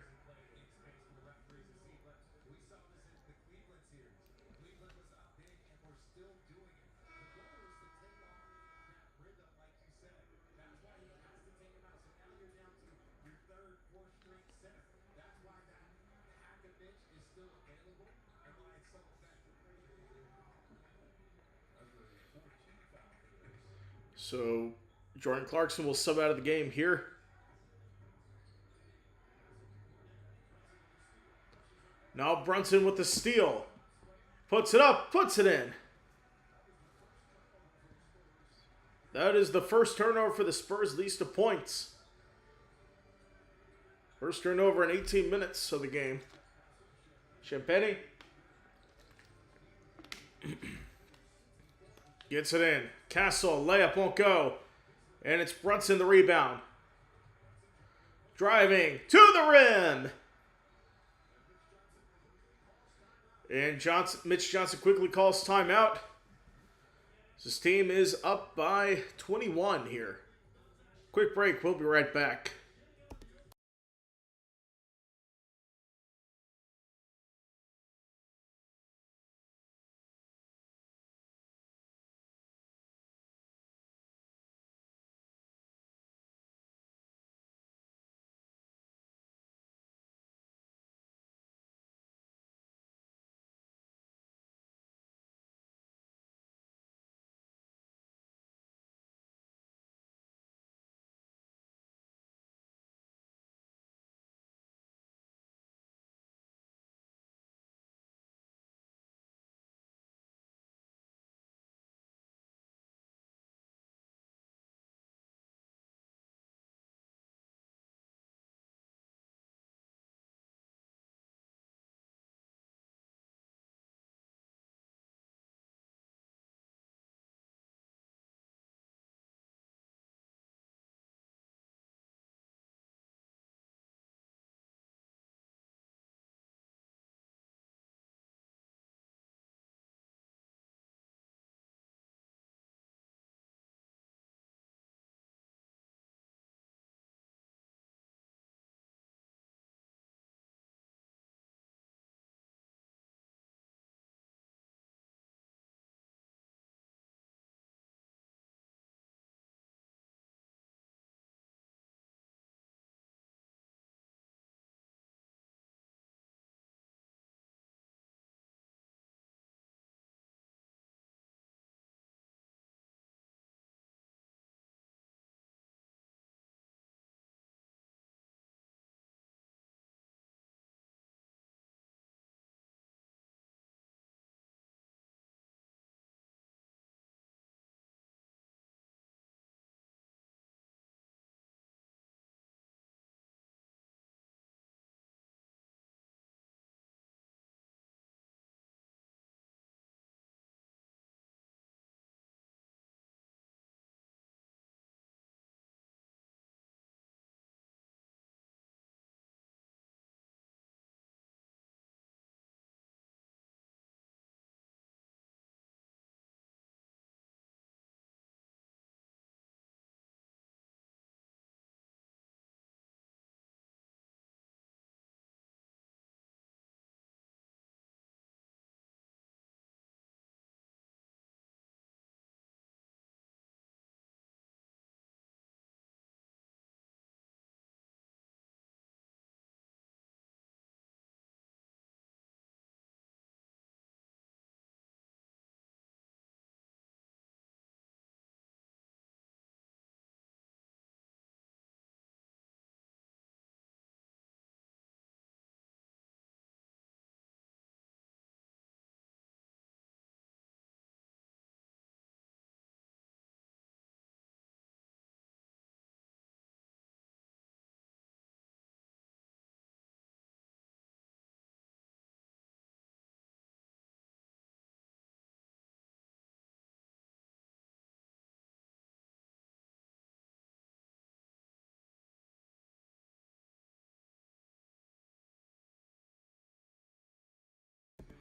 So Jordan Clarkson will sub out of the game here. Now Brunson with the steal. Puts it up, puts it in. That is the first turnover for the Spurs, least of points. First turnover in 18 minutes of the game. Champagny gets it in. Castle, layup won't go. And it's Brunson the rebound. Driving to the rim. And Mitch Johnson quickly calls timeout. His team is up by 21 here. Quick break. We'll be right back.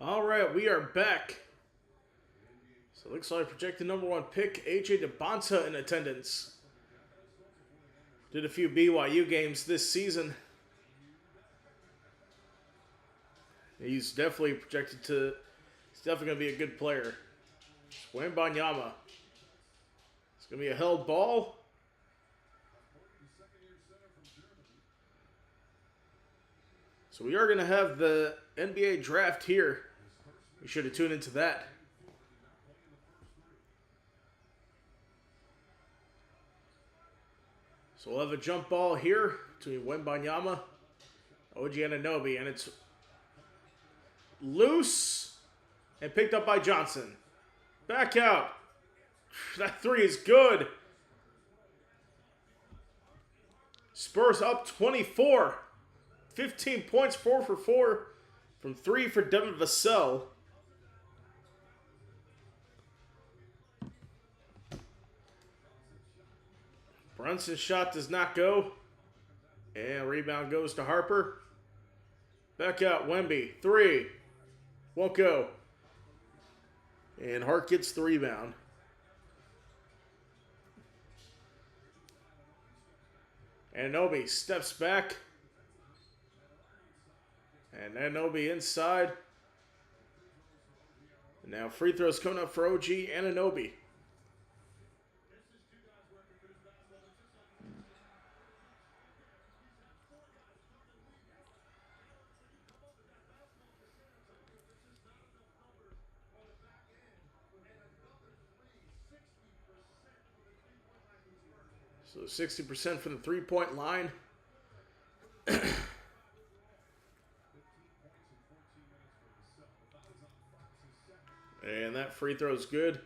All right, we are back. So it looks like projected #1 pick, A.J. DeBonta in attendance. Did a few BYU games this season. He's definitely projected to, he's definitely going to be a good player. Wembanyama. It's going to be a held ball. So we are going to have the NBA draft here. You should have tuned into that. So we'll have a jump ball here between Wembanyama, OG Anunoby, and it's loose and picked up by Johnson. Back out. That three is good. Spurs up 24. 15 points, 4 for 4 from 3 for Devin Vassell. Brunson's shot does not go. And rebound goes to Harper. Back out, Wemby. 3. Won't go. And Hart gets the rebound. Anunoby steps back. And Anunoby inside. And now free throws coming up for OG Anunoby. So 60% from the three-point line. And that free throw is good.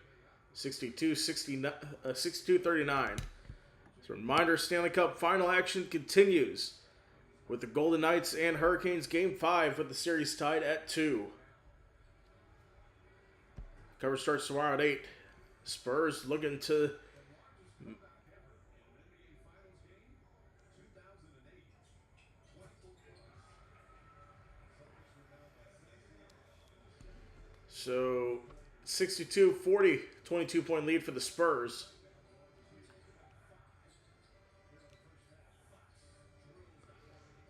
62-39. So reminder, Stanley Cup final action continues with the Golden Knights and Hurricanes Game 5 with the series tied at 2. Cover starts tomorrow at 8. Spurs looking to so 62-40, 22-point lead for the Spurs.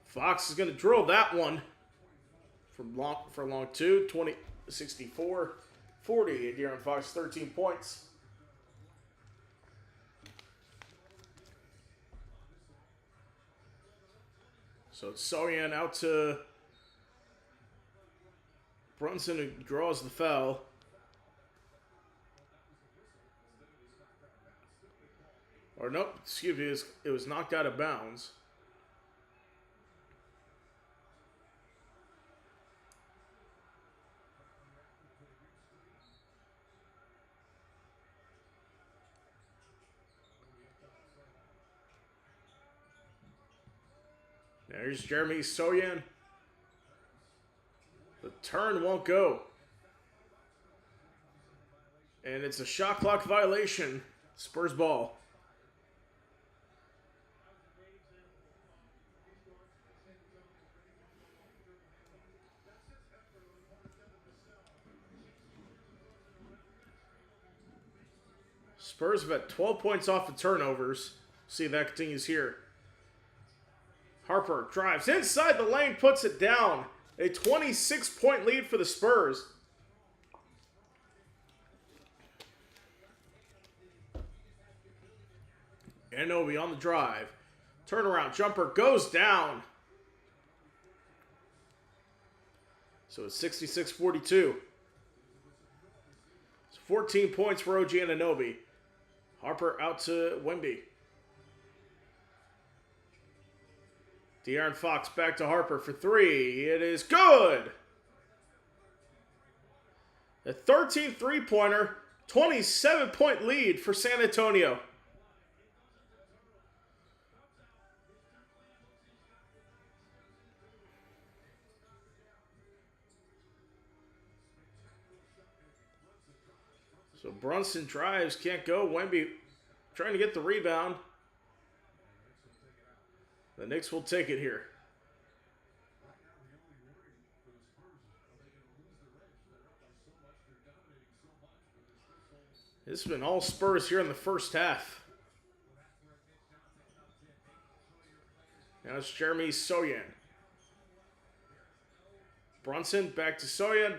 Fox is going to drill that one for long two, 64-40. De'Aaron Fox, 13 points. So it's Sorian out to Brunson, who draws the foul. Or nope, excuse me, it was knocked out of bounds. There's Jeremy Sorian. The turn won't go. And it's a shot clock violation. Spurs ball. Spurs have had 12 points off the turnovers. See if that continues here. Harper drives inside the lane, puts it down. A 26-point lead for the Spurs. Anunoby on the drive. Turnaround jumper goes down. So it's 66-42. It's 14 points for OG Anunoby. Harper out to Wemby. De'Aaron Fox back to Harper for 3. It is good. A 13 three-pointer, 27-point lead for San Antonio. So Brunson drives, can't go. Wemby trying to get the rebound. The Knicks will take it here. This has been all Spurs here in the first half. Now it's Jeremy Soyan. Brunson back to Soyan.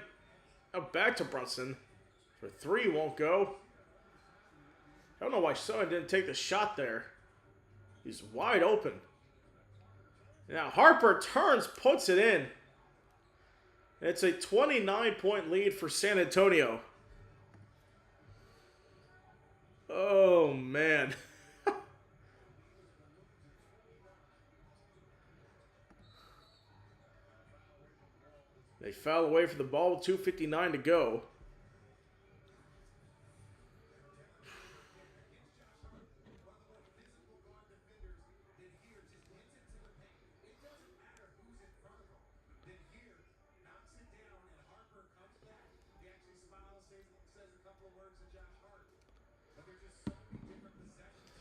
Now back to Brunson. For three, won't go. I don't know why Soyan didn't take the shot there. He's wide open. Now Harper turns, puts it in. It's a 29-point lead for San Antonio. Oh, man. They foul away for the ball with 2:59 to go.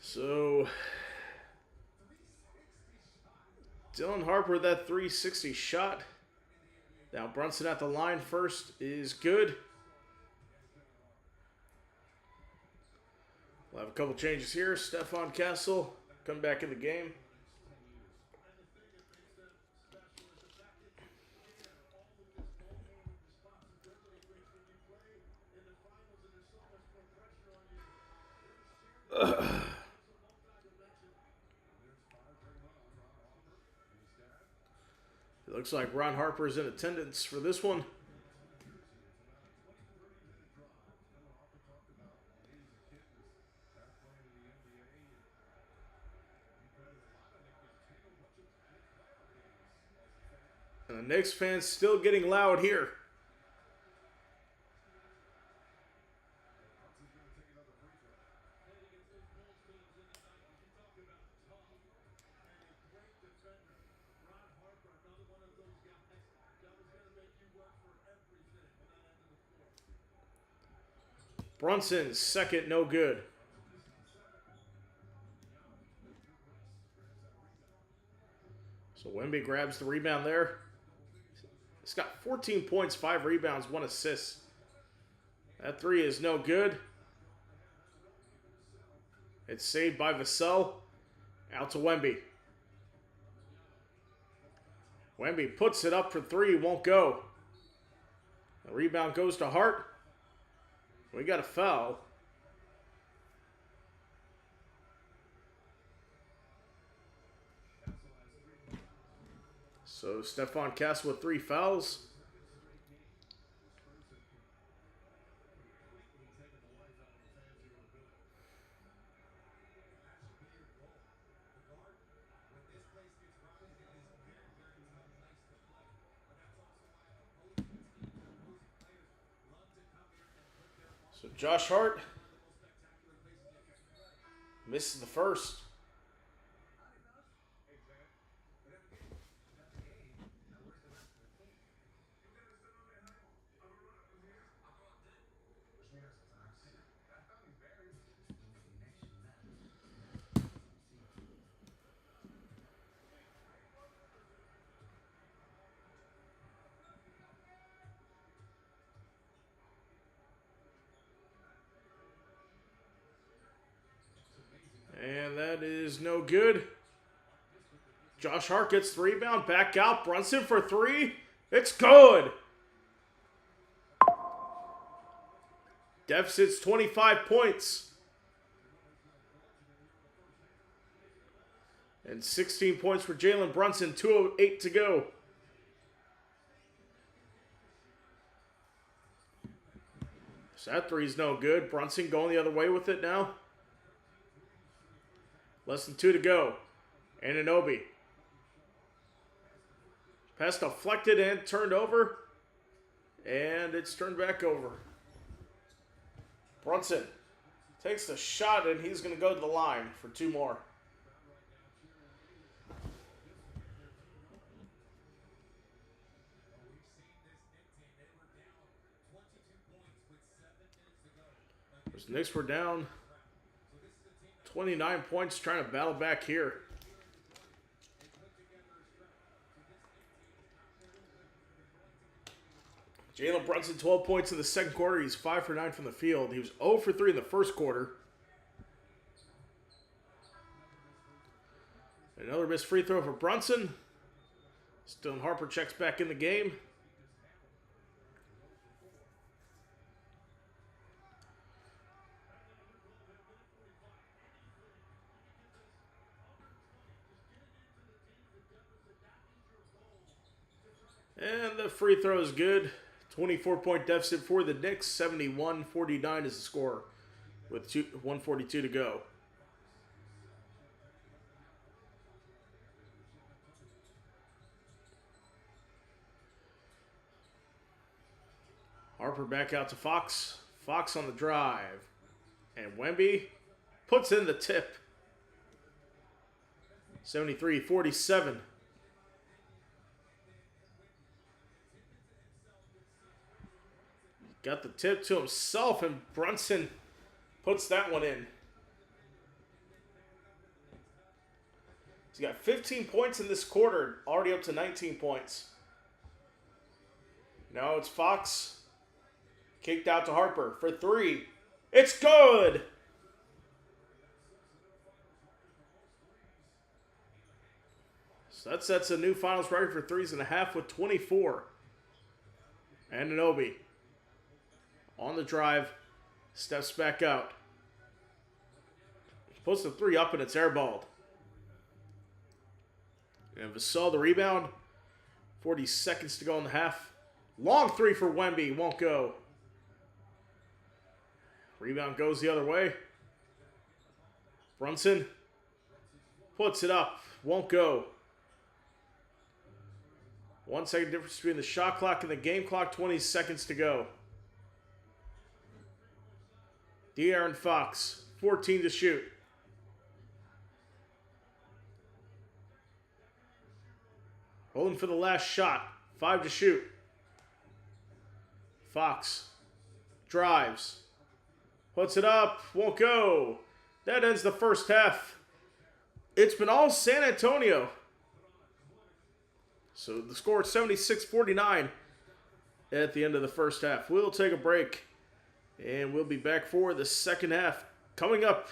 So, Dylan Harper, that 360 shot. Now Brunson at the line first is good. We'll have a couple changes here. Stephon Castle come back in the game. It looks like Ron Harper is in attendance for this one. And the Knicks fans still getting loud here. Brunson's second, no good. So Wemby grabs the rebound there. He's got 14 points, 5 rebounds, 1 assist. That three is no good. It's saved by Vassell. Out to Wemby. Wemby puts it up for three, won't go. The rebound goes to Hart. We got a foul. So Stephon Castle with 3 fouls. So Josh Hart misses the first. And that is no good. Josh Hart gets the rebound, back out. Brunson for three. It's good. Deficit's 25 points. And 16 points for Jalen Brunson. 2:08 to go. So that three's no good. Brunson going the other way with it now. Less than 2 to go. Anunoby. Pass deflected and turned over. And it's turned back over. Brunson takes the shot and he's going to go to the line for 2 more. The Knicks were down 29 points, trying to battle back here. Jalen Brunson, 12 points in the second quarter. He's 5 for 9 from the field. He was 0 for 3 in the first quarter. Another missed free throw for Brunson. Still Harper checks back in the game. And the free throw is good. 24-point deficit for the Knicks. 71-49 is the score with 1:42 to go. Harper back out to Fox. Fox on the drive. And Wemby puts in the tip. 73-47. Got the tip to himself, and Brunson puts that one in. He's got 15 points in this quarter, already up to 19 points. Now it's Fox. Kicked out to Harper for 3. It's good! So that sets a new finals record for 3.5 with 24. Anunoby on the drive, steps back out. Puts the 3 up and it's airballed. And Vassell the rebound. 40 seconds to go in the half. Long 3 for Wemby, won't go. Rebound goes the other way. Brunson puts it up, won't go. 1 second difference between the shot clock and the game clock, 20 seconds to go. De'Aaron Fox, 14 to shoot. Holding for the last shot, 5 to shoot. Fox drives, puts it up, won't go. That ends the first half. It's been all San Antonio. So the score is 76-49 at the end of the first half. We'll take a break, and we'll be back for the second half coming up.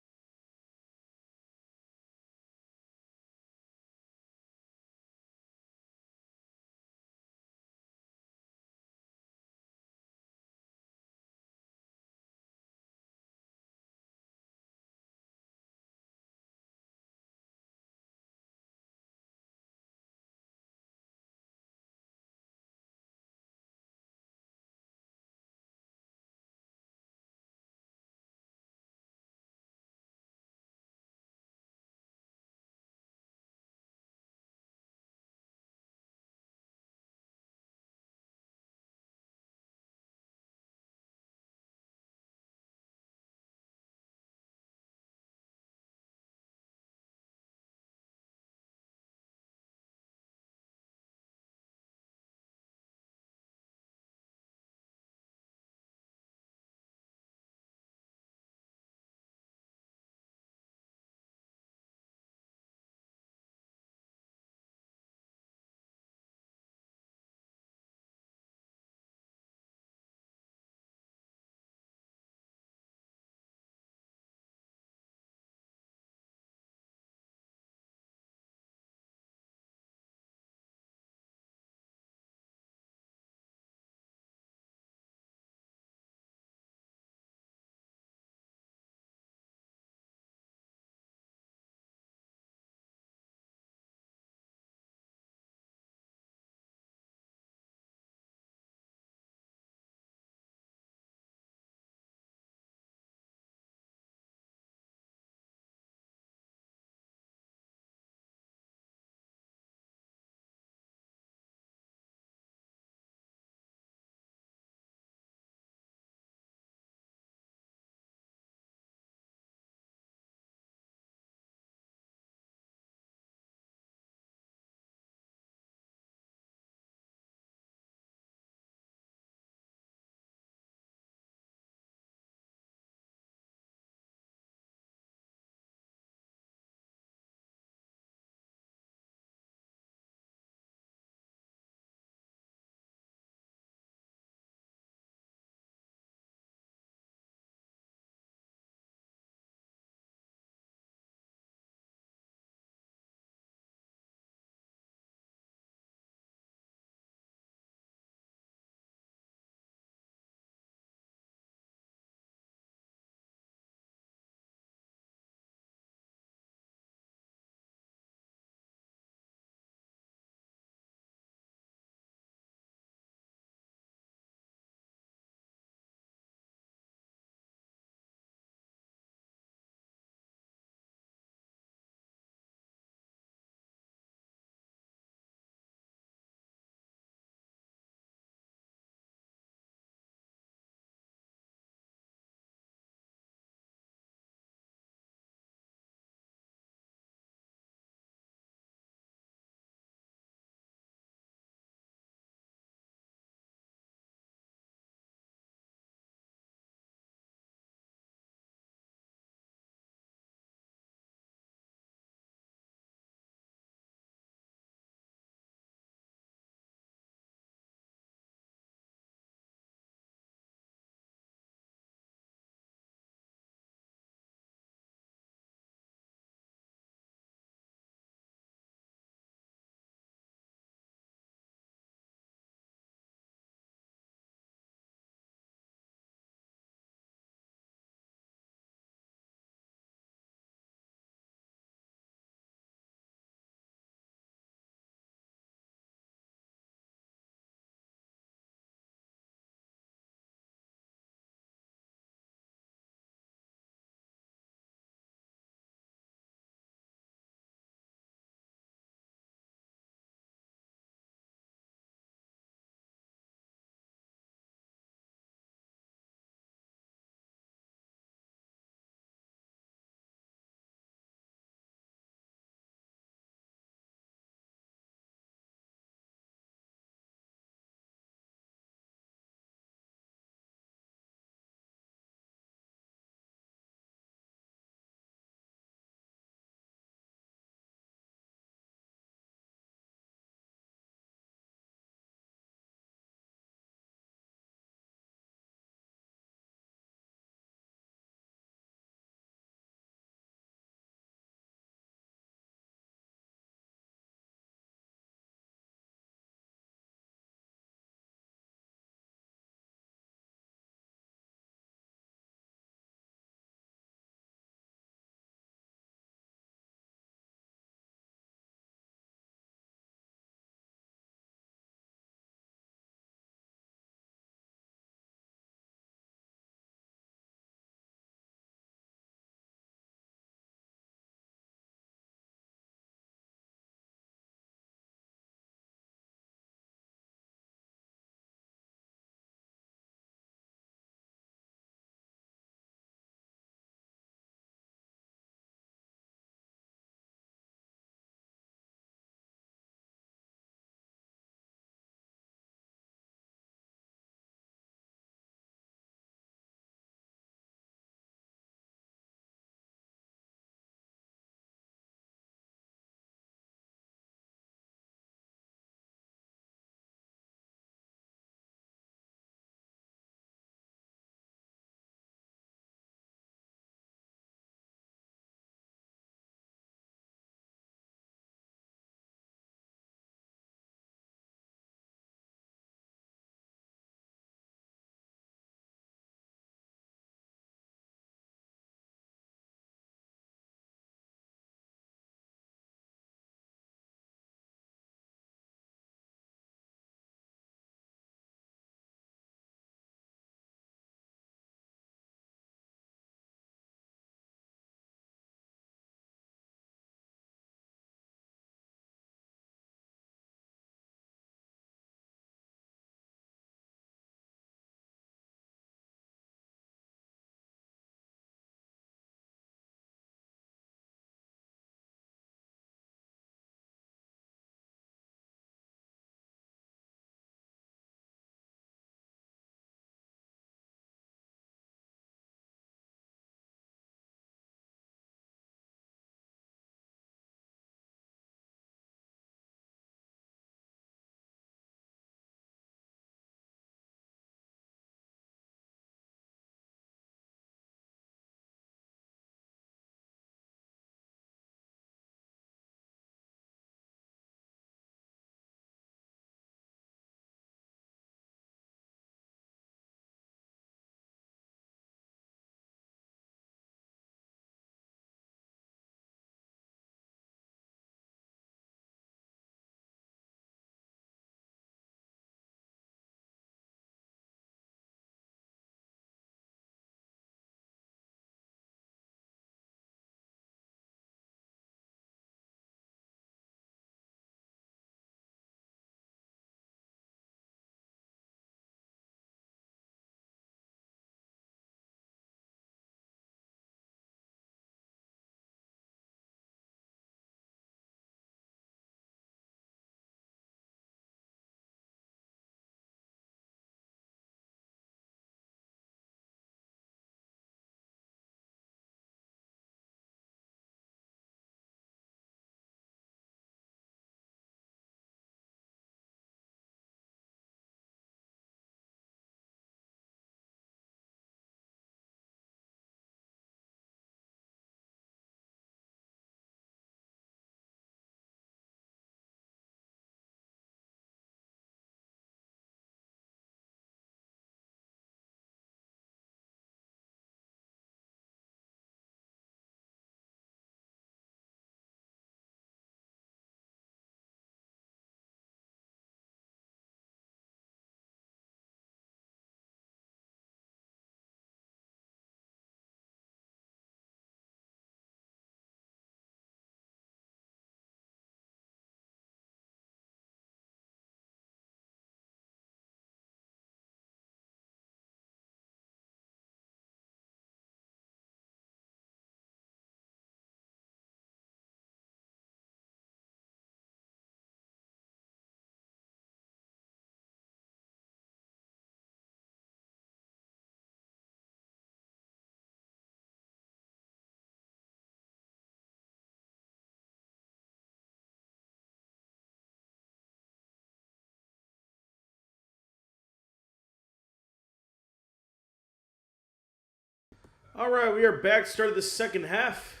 All right, we are back. Started the second half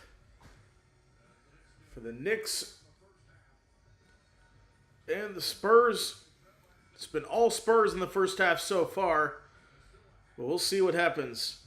for the Knicks and the Spurs. It's been all Spurs in the first half so far, but we'll see what happens.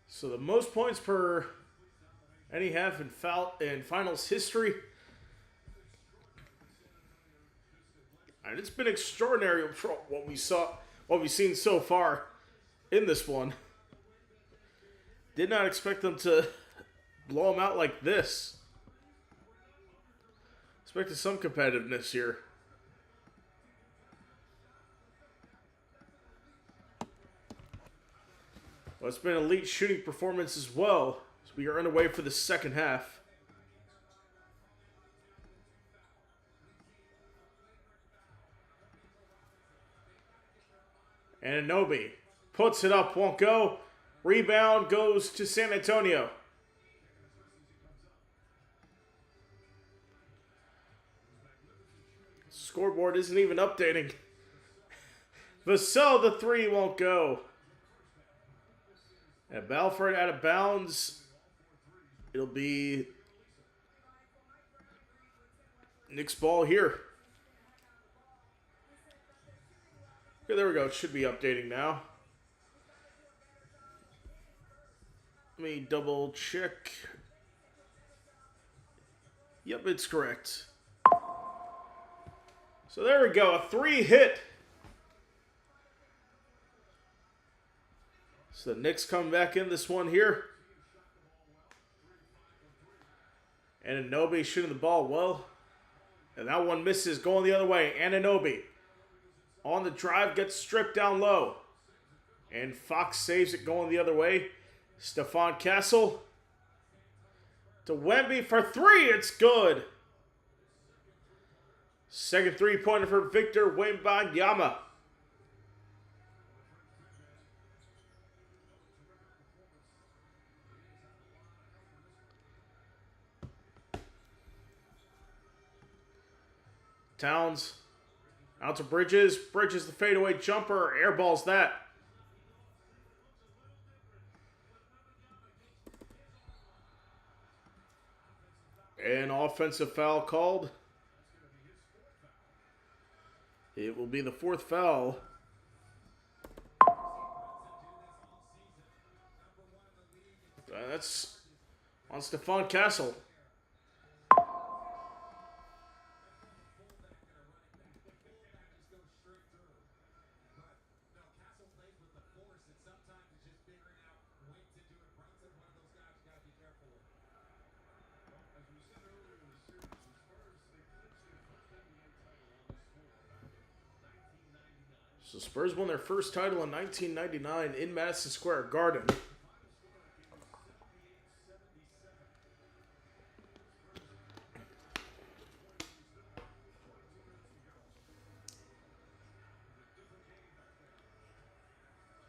So the most points per any half in finals history. And it's been extraordinary what we've seen so far in this one. Did not expect them to blow them out like this. Expected some competitiveness here. Well, it's been an elite shooting performance as well. So we are underway for the second half. And Anunoby puts it up, won't go. Rebound goes to San Antonio. Scoreboard isn't even updating. Vassell, the three won't go. And Balfour out of bounds. It'll be Knicks ball here. Okay, there we go. It should be updating now. Let me double check. Yep, it's correct. So there we go. A 3 hit. So the Knicks come back in this one here. And Anunoby shooting the ball well. And that one misses, going the other way. And Anunoby on the drive gets stripped down low. And Fox saves it going the other way. Stephon Castle to Wemby for 3. It's good. Second 3-pointer for Victor Wembanyama. Towns out to Bridges. Bridges the fadeaway jumper. Airballs that. An offensive foul called. It will be the 4th foul. That's on Stephon Castle. So Spurs won their first title in 1999 in Madison Square Garden.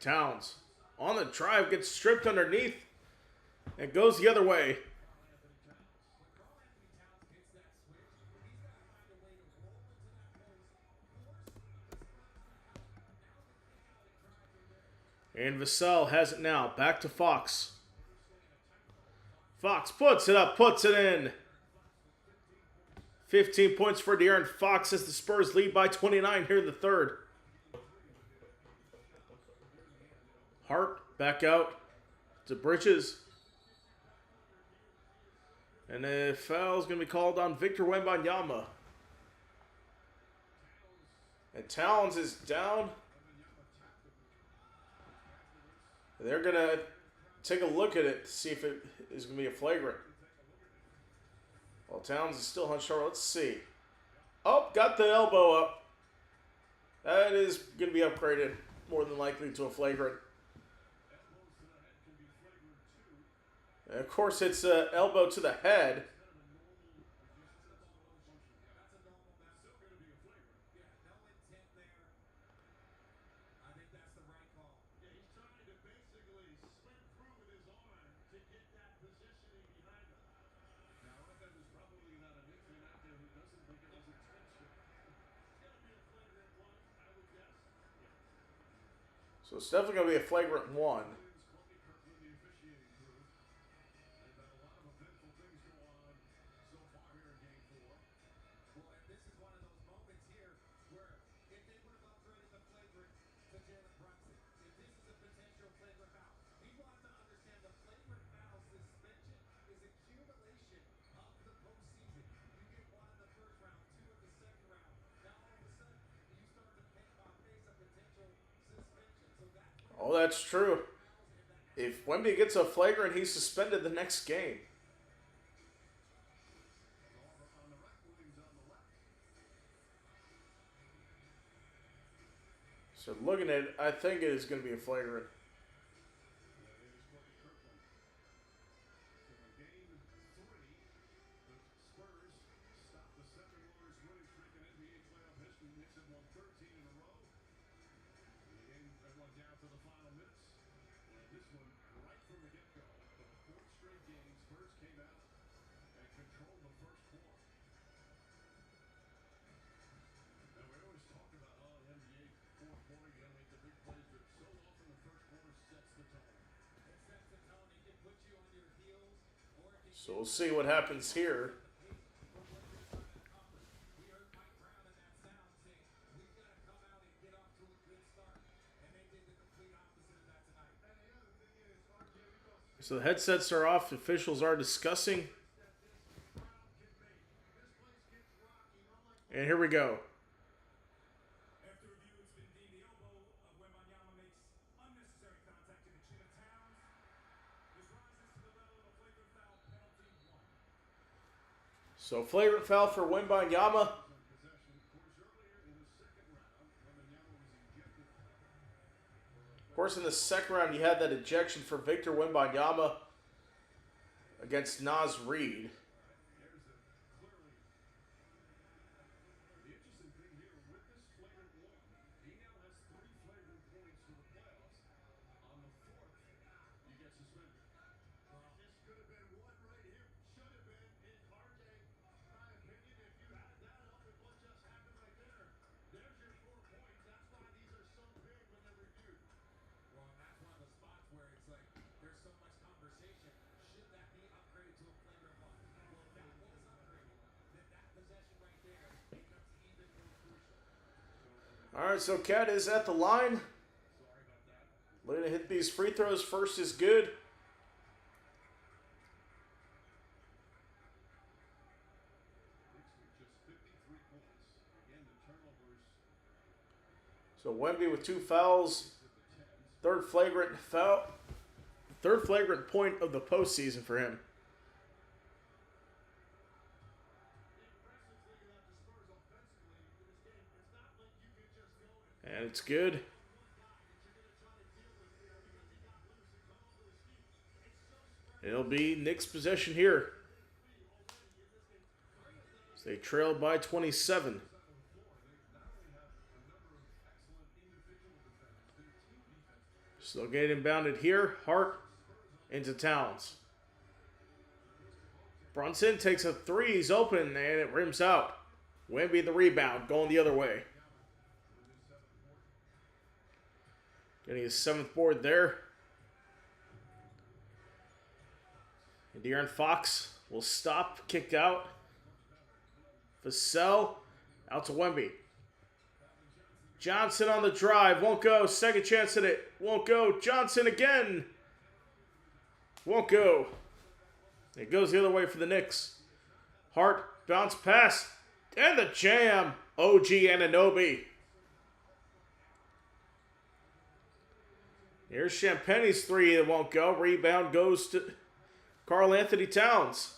Towns on the drive, gets stripped underneath and goes the other way. And Vassell has it now. Back to Fox. Fox puts it up, puts it in. 15 points for De'Aaron Fox as the Spurs lead by 29 here in the third. Hart back out to Bridges. And a foul is going to be called on Victor Wembanyama. And Towns is down. They're going to take a look at it to see if it is going to be a flagrant. Well, Towns is still hunched over. Let's see. Oh, got the elbow up. That is going to be upgraded more than likely to a flagrant. And of course, it's an elbow to the head. So it's definitely going to be a flagrant one. Oh, that's true. If Wemby gets a flagrant, he's suspended the next game. So looking at it, I think it is going to be a flagrant. So we'll see what happens here. So the headsets are off. Officials are discussing. And here we go. So flagrant foul for Wembanyama. Of course, in the second round, you had that ejection for Victor Wembanyama against Naz Reid. All right, so Cat is at the line. Looking to hit these free throws. First is good. So Wemby with 2 fouls. Third flagrant foul. Third flagrant point of the postseason for him. And it's good. It'll be Knicks possession here. So they trail by 27. Still getting inbounded here. Hart into Towns. Brunson takes a 3. He's open and it rims out. Wemby the rebound, going the other way. Getting his 7th board there. And De'Aaron Fox will stop, kicked out. Vassell out to Wemby. Johnson on the drive, won't go. Second chance at it, won't go. Johnson again. Won't go. It goes the other way for the Knicks. Hart, bounce pass, and the jam. OG Anunoby. Here's Champagne's 3, it won't go. Rebound goes to Karl Anthony Towns.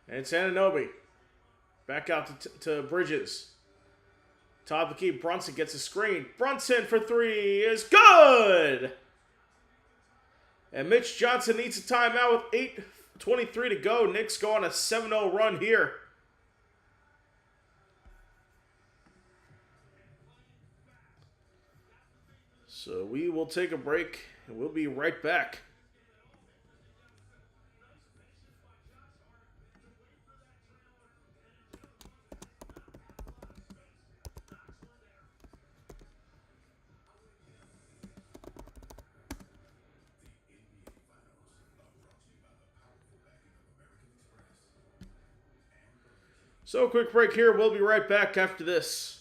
And it's Anunoby. Back out to Bridges. Top of the key, Brunson gets a screen. Brunson for 3 is good! And Mitch Johnson needs a timeout with 8:23 to go. Knicks go on a 7-0 run here. So we will take a break, and we'll be right back. So, quick break here. We'll be right back after this.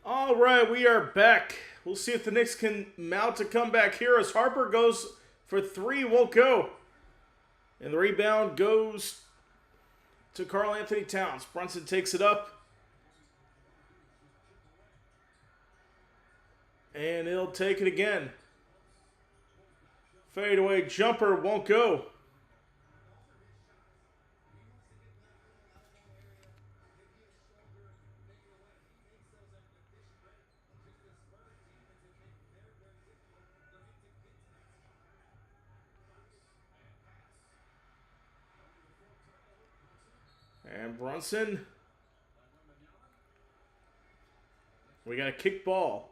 All right, we are back. We'll see if the Knicks can mount a comeback here as Harper goes for three, won't go. And the rebound goes to Karl Anthony Towns. Brunson takes it up. And he'll take it again. Fadeaway jumper won't go. And Brunson. We got a kick ball.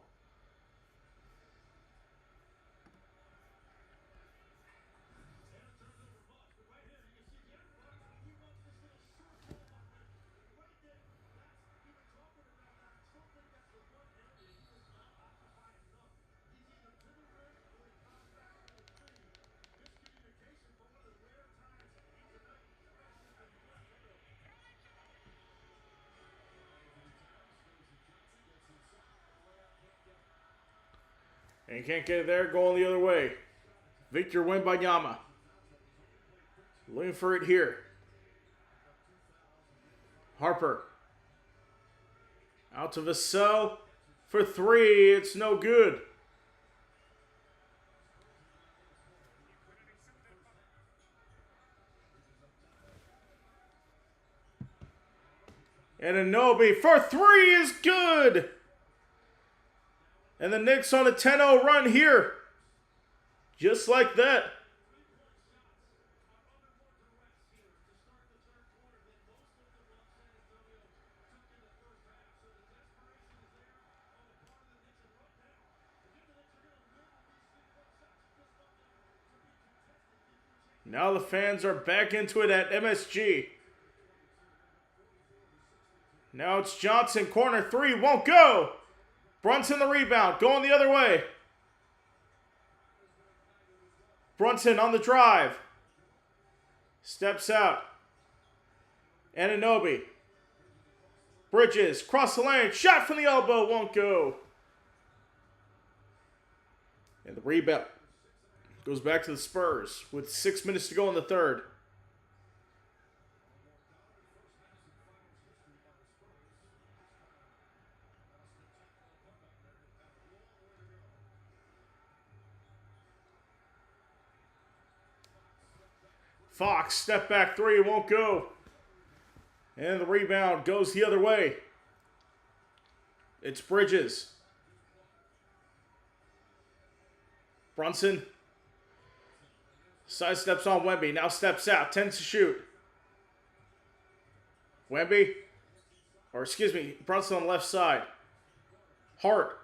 And you can't get it there, going the other way. Victor Wembanyama. Looking for it here. Harper. Out to Vassell. for three. It's no good. And Anunoby for three is good. And the Knicks on a 10-0 run here. Just like that. Now the fans are back into it at MSG. Now it's Johnson, corner three, won't go. Brunson the rebound, going the other way. Brunson on the drive. Steps out. Anunoby. Bridges, cross the lane, shot from the elbow, won't go. And the rebound goes back to the Spurs with 6 minutes to go in the third. Fox, step back three, won't go. And the rebound goes the other way. It's Bridges. Brunson. Side steps on Wemby, now steps out, tends to shoot. Wemby, or excuse me, Brunson on the left side. Hart.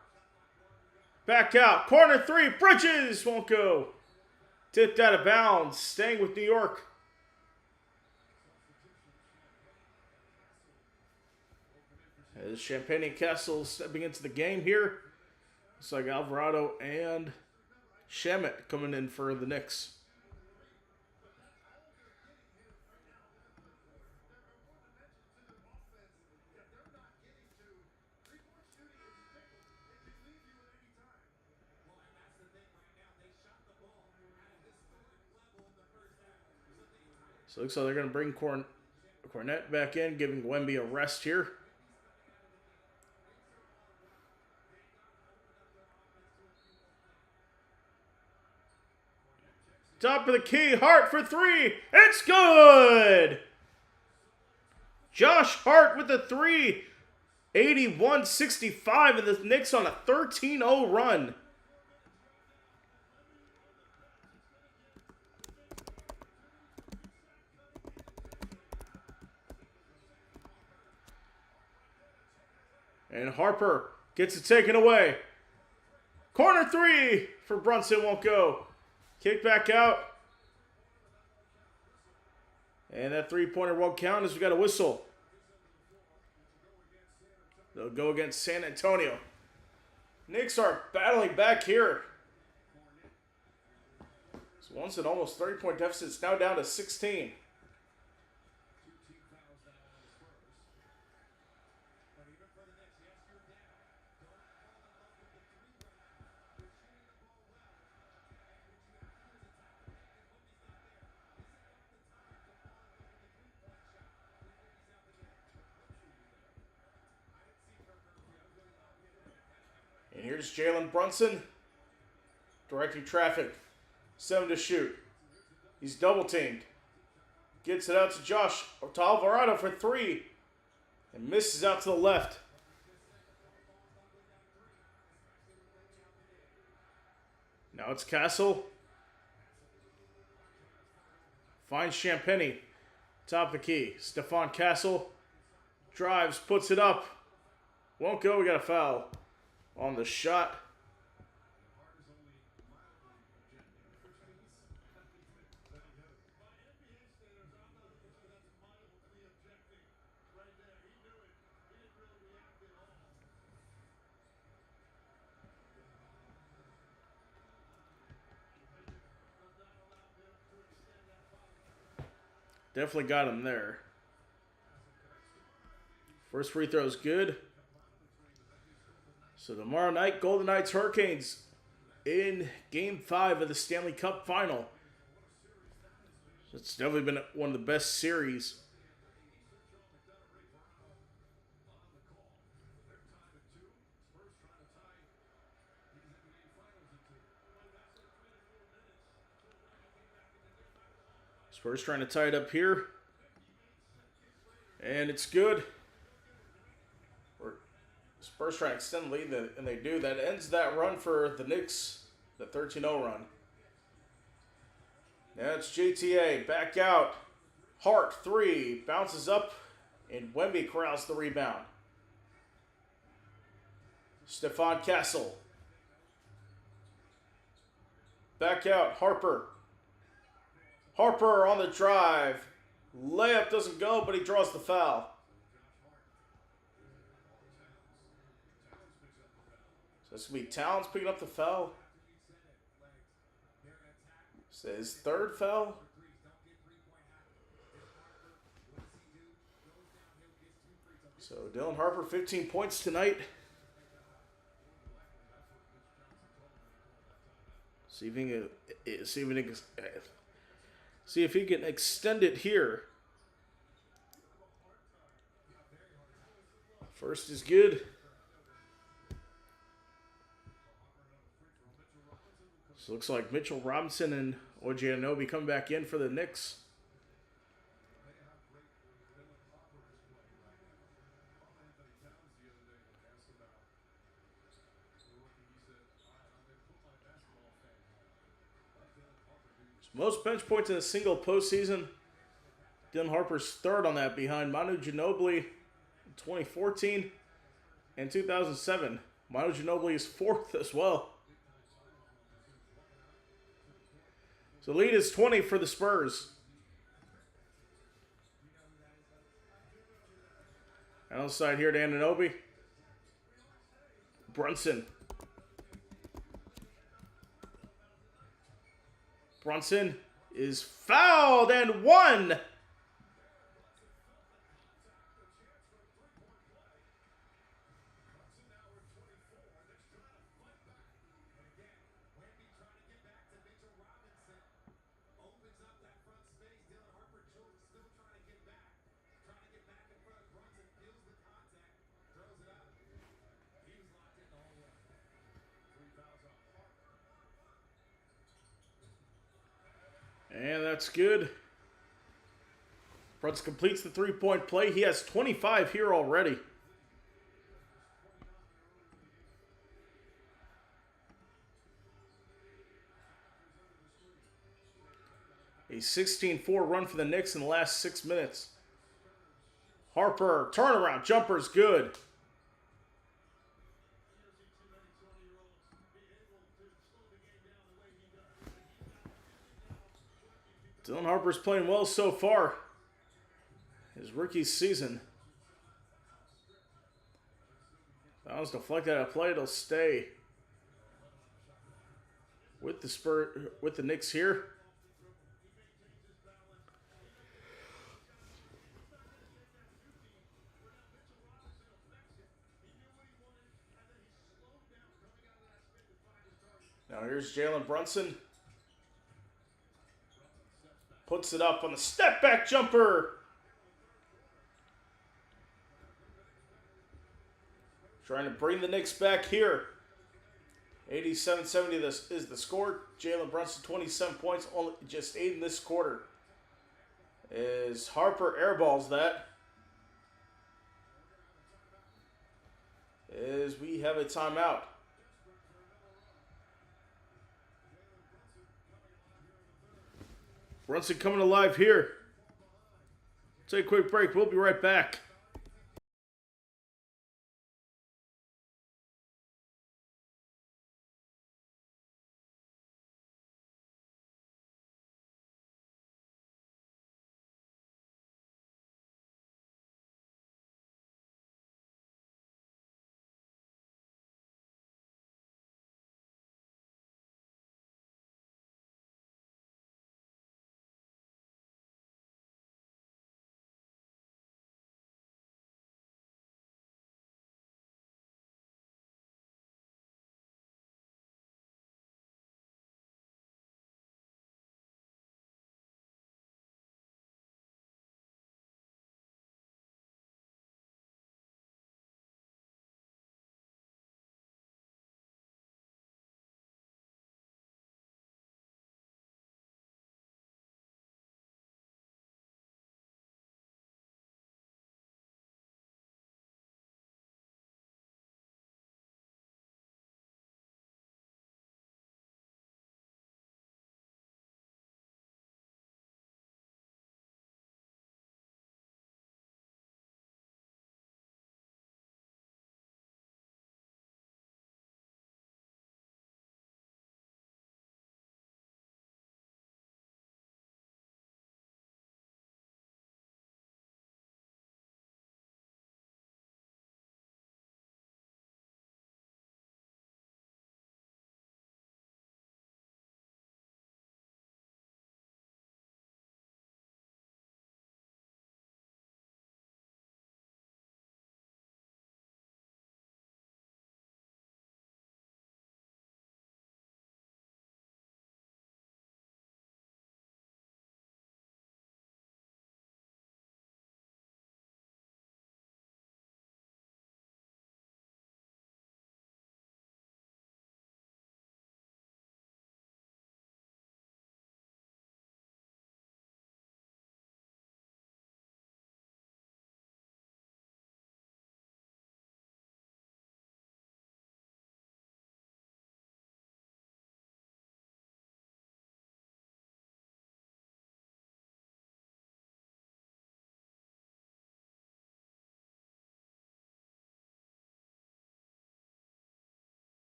Back out, corner three, Bridges, won't go. Tipped out of bounds, staying with New York. As Champagne and Castle stepping into the game here. Looks like Alvarado and Shamet coming in for the Knicks. So it looks like they're going to bring Cornette back in, giving Wemby a rest here. Top of the key, Hart for three. It's good! Josh Hart with the three. 81-65, and the Knicks on a 13-0 run. And Harper gets it taken away. Corner three for Brunson, won't go. Kick back out. And that three-pointer won't count as we got a whistle. They'll go against San Antonio. Knicks are battling back here. So once an almost 30-point deficit, it's now down to 16. And here's Jalen Brunson directing traffic. 7 to shoot. He's double teamed. Gets it out to Alvarado for three. And misses out to the left. Now it's Castle. Finds Champagny. Top of the key. Stephon Castle. Drives, puts it up. Won't go, we got a foul on the shot. Definitely got him there. First free throw is good. So tomorrow night, Golden Knights Hurricanes in Game 5 of the Stanley Cup Final. So it's definitely been one of the best series. Spurs trying to tie it up here. And it's good. Spurs trying to extend the lead, and they do. That ends that run for the Knicks, the 13-0 run. Now it's JTA, back out. Hart, 3, bounces up, and Wemby corrals the rebound. Stephon Castle. Back out, Harper. Harper on the drive. Layup doesn't go, but he draws the foul. So this will be Towns picking up the foul. His third foul. So Dylan Harper, 15 points tonight. See if he can extend it here. First is good. So looks like Mitchell Robinson and OG Anunoby coming back in for the Knicks. Most bench points in a single postseason. Dylan Harper's third on that, behind Manu Ginobili in 2014 and 2007. Manu Ginobili is fourth as well. So the lead is 20 for the Spurs. Outside here to Anunoby. Brunson. Brunson is fouled and one. And that's good. Brunson completes the three-point play. He has 25 here already. A 16-4 run for the Knicks in the last 6 minutes. Harper, turnaround, jumper's good. Dylan Harper's playing well so far. His rookie season. That was deflected out of play. It'll stay with the Knicks here. Now here's Jalen Brunson. Puts it up on the step back jumper. Trying to bring the Knicks back here. 87-70 this is the score. Jalen Brunson, 27 points, only just 8 in this quarter. As Harper airballs that. As we have a timeout. Brunson coming alive here. Take a quick break. We'll be right back.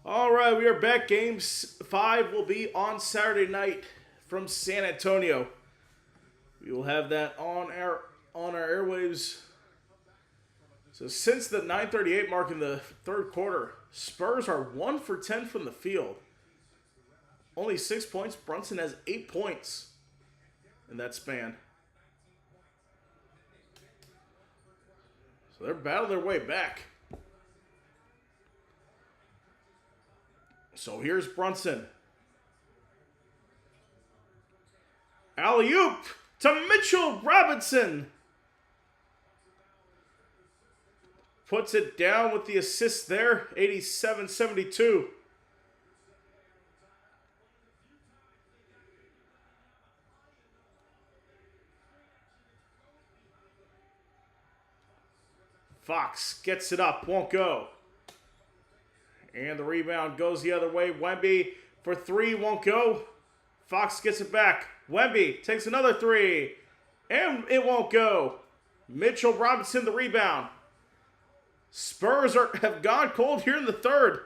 All right, we are back. Game 5 will be on Saturday night from San Antonio. We will have that on our airwaves. So since the 9:38 mark in the third quarter, Spurs are 1 for 10 from the field. Only 6 points. Brunson has 8 points in that span. So they're battling their way back. So here's Brunson. Alley-oop to Mitchell Robinson. Puts it down with the assist there, 87-72. Fox gets it up, won't go. And the rebound goes the other way. Wemby for 3, won't go. Fox gets it back. Wemby takes another 3. And it won't go. Mitchell Robinson the rebound. Spurs have gone cold here in the third.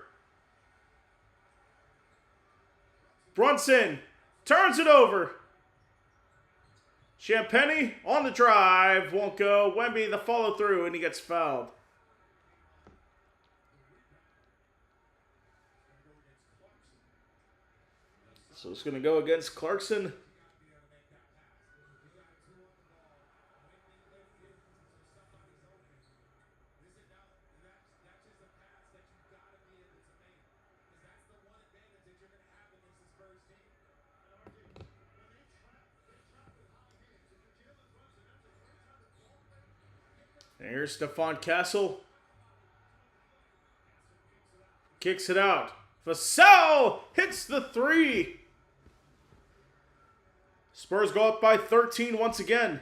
Brunson turns it over. Champagnie on the drive. Won't go. Wemby the follow through and he gets fouled. So it's going to go against Clarkson. And here's Stephon Castle. Kicks it out. Vassell hits the 3. Spurs go up by 13 once again.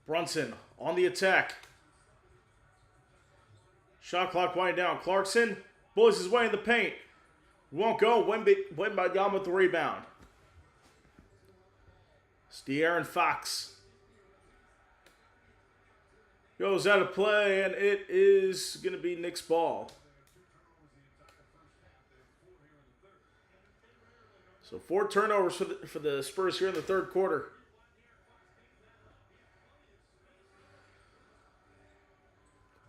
Brunson on the attack. Shot clock winding down. Clarkson bullies his way in the paint. Won't go. Wembanyama with the rebound. It's De'Aaron Fox. Goes out of play, and it is going to be Knicks ball. So 4 turnovers for the Spurs here in the third quarter.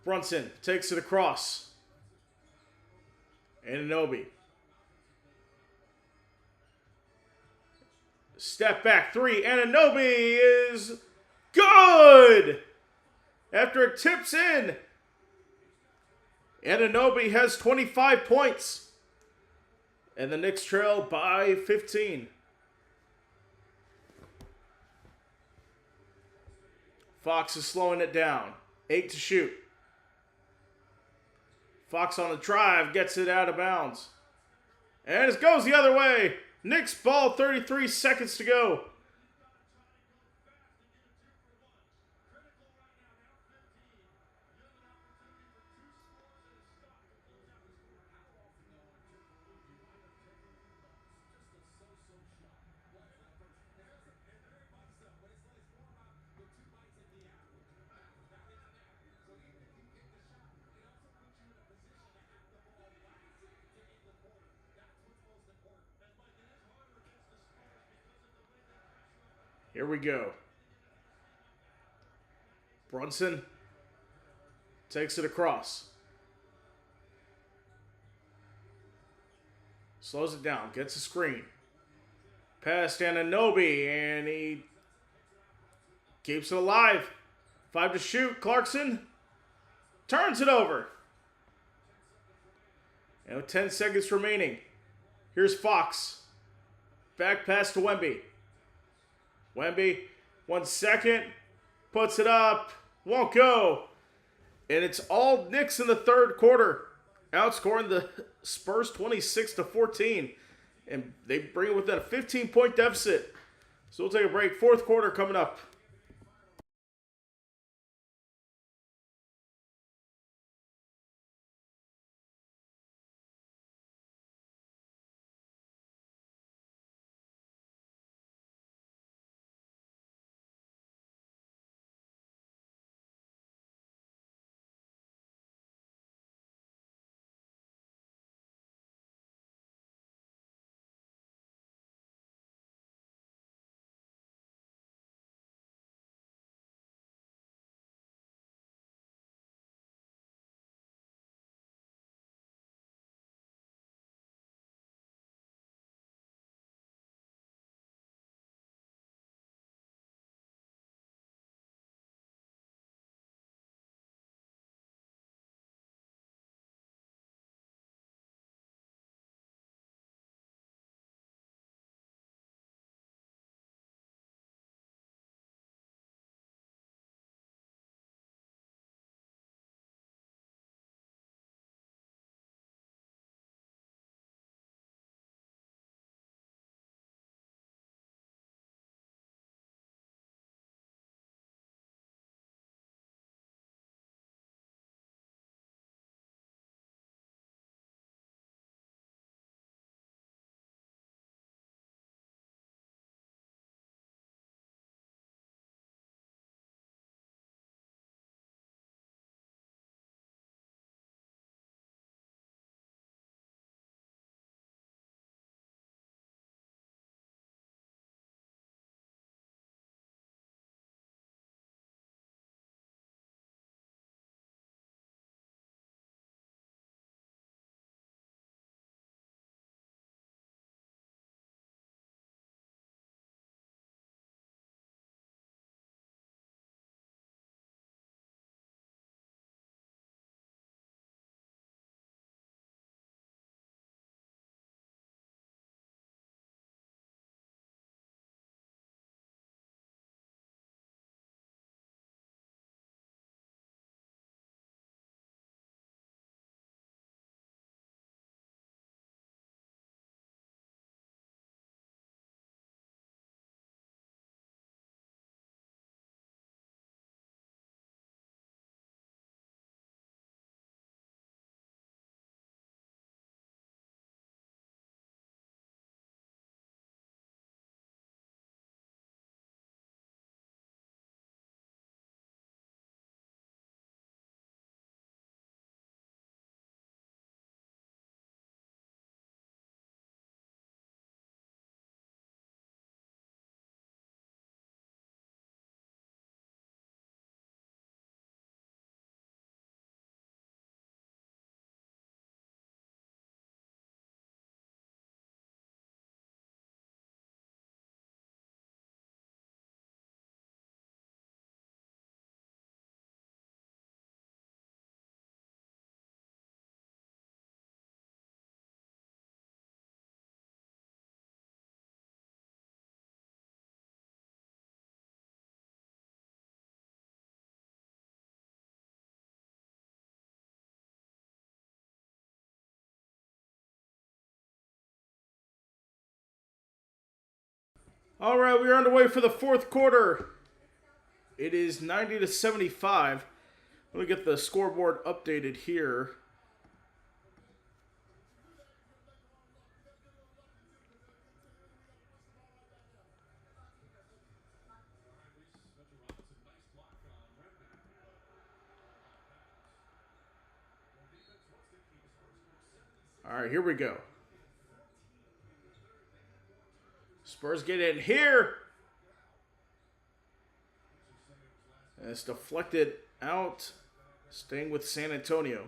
Brunson takes it across. Anunoby. Step back 3. Anunoby is good! After it tips in. Anunoby has 25 points. And the Knicks trail by 15. Fox is slowing it down. 8 to shoot. Fox on the drive, gets it out of bounds. And it goes the other way. Knicks ball, 33 seconds to go. Here we go. Brunson takes it across. Slows it down. Gets a screen. Pass to Anunoby, and he keeps it alive. 5 to shoot. Clarkson turns it over. And with 10 seconds remaining, here's Fox. Back pass to Wemby. Wemby, 1 second, puts it up, won't go. And it's all Knicks in the third quarter, outscoring the Spurs 26-14. And they bring it within a 15-point deficit. So we'll take a break. Fourth quarter coming up. All right, we are underway for the fourth quarter. It is 90-75. Let me get the scoreboard updated here. All right, here we go. Spurs get in here. And it's deflected out, staying with San Antonio.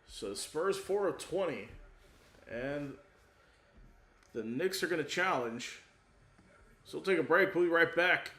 So the Spurs 4 of 20. And the Knicks are going to challenge. So we'll take a break. We'll be right back.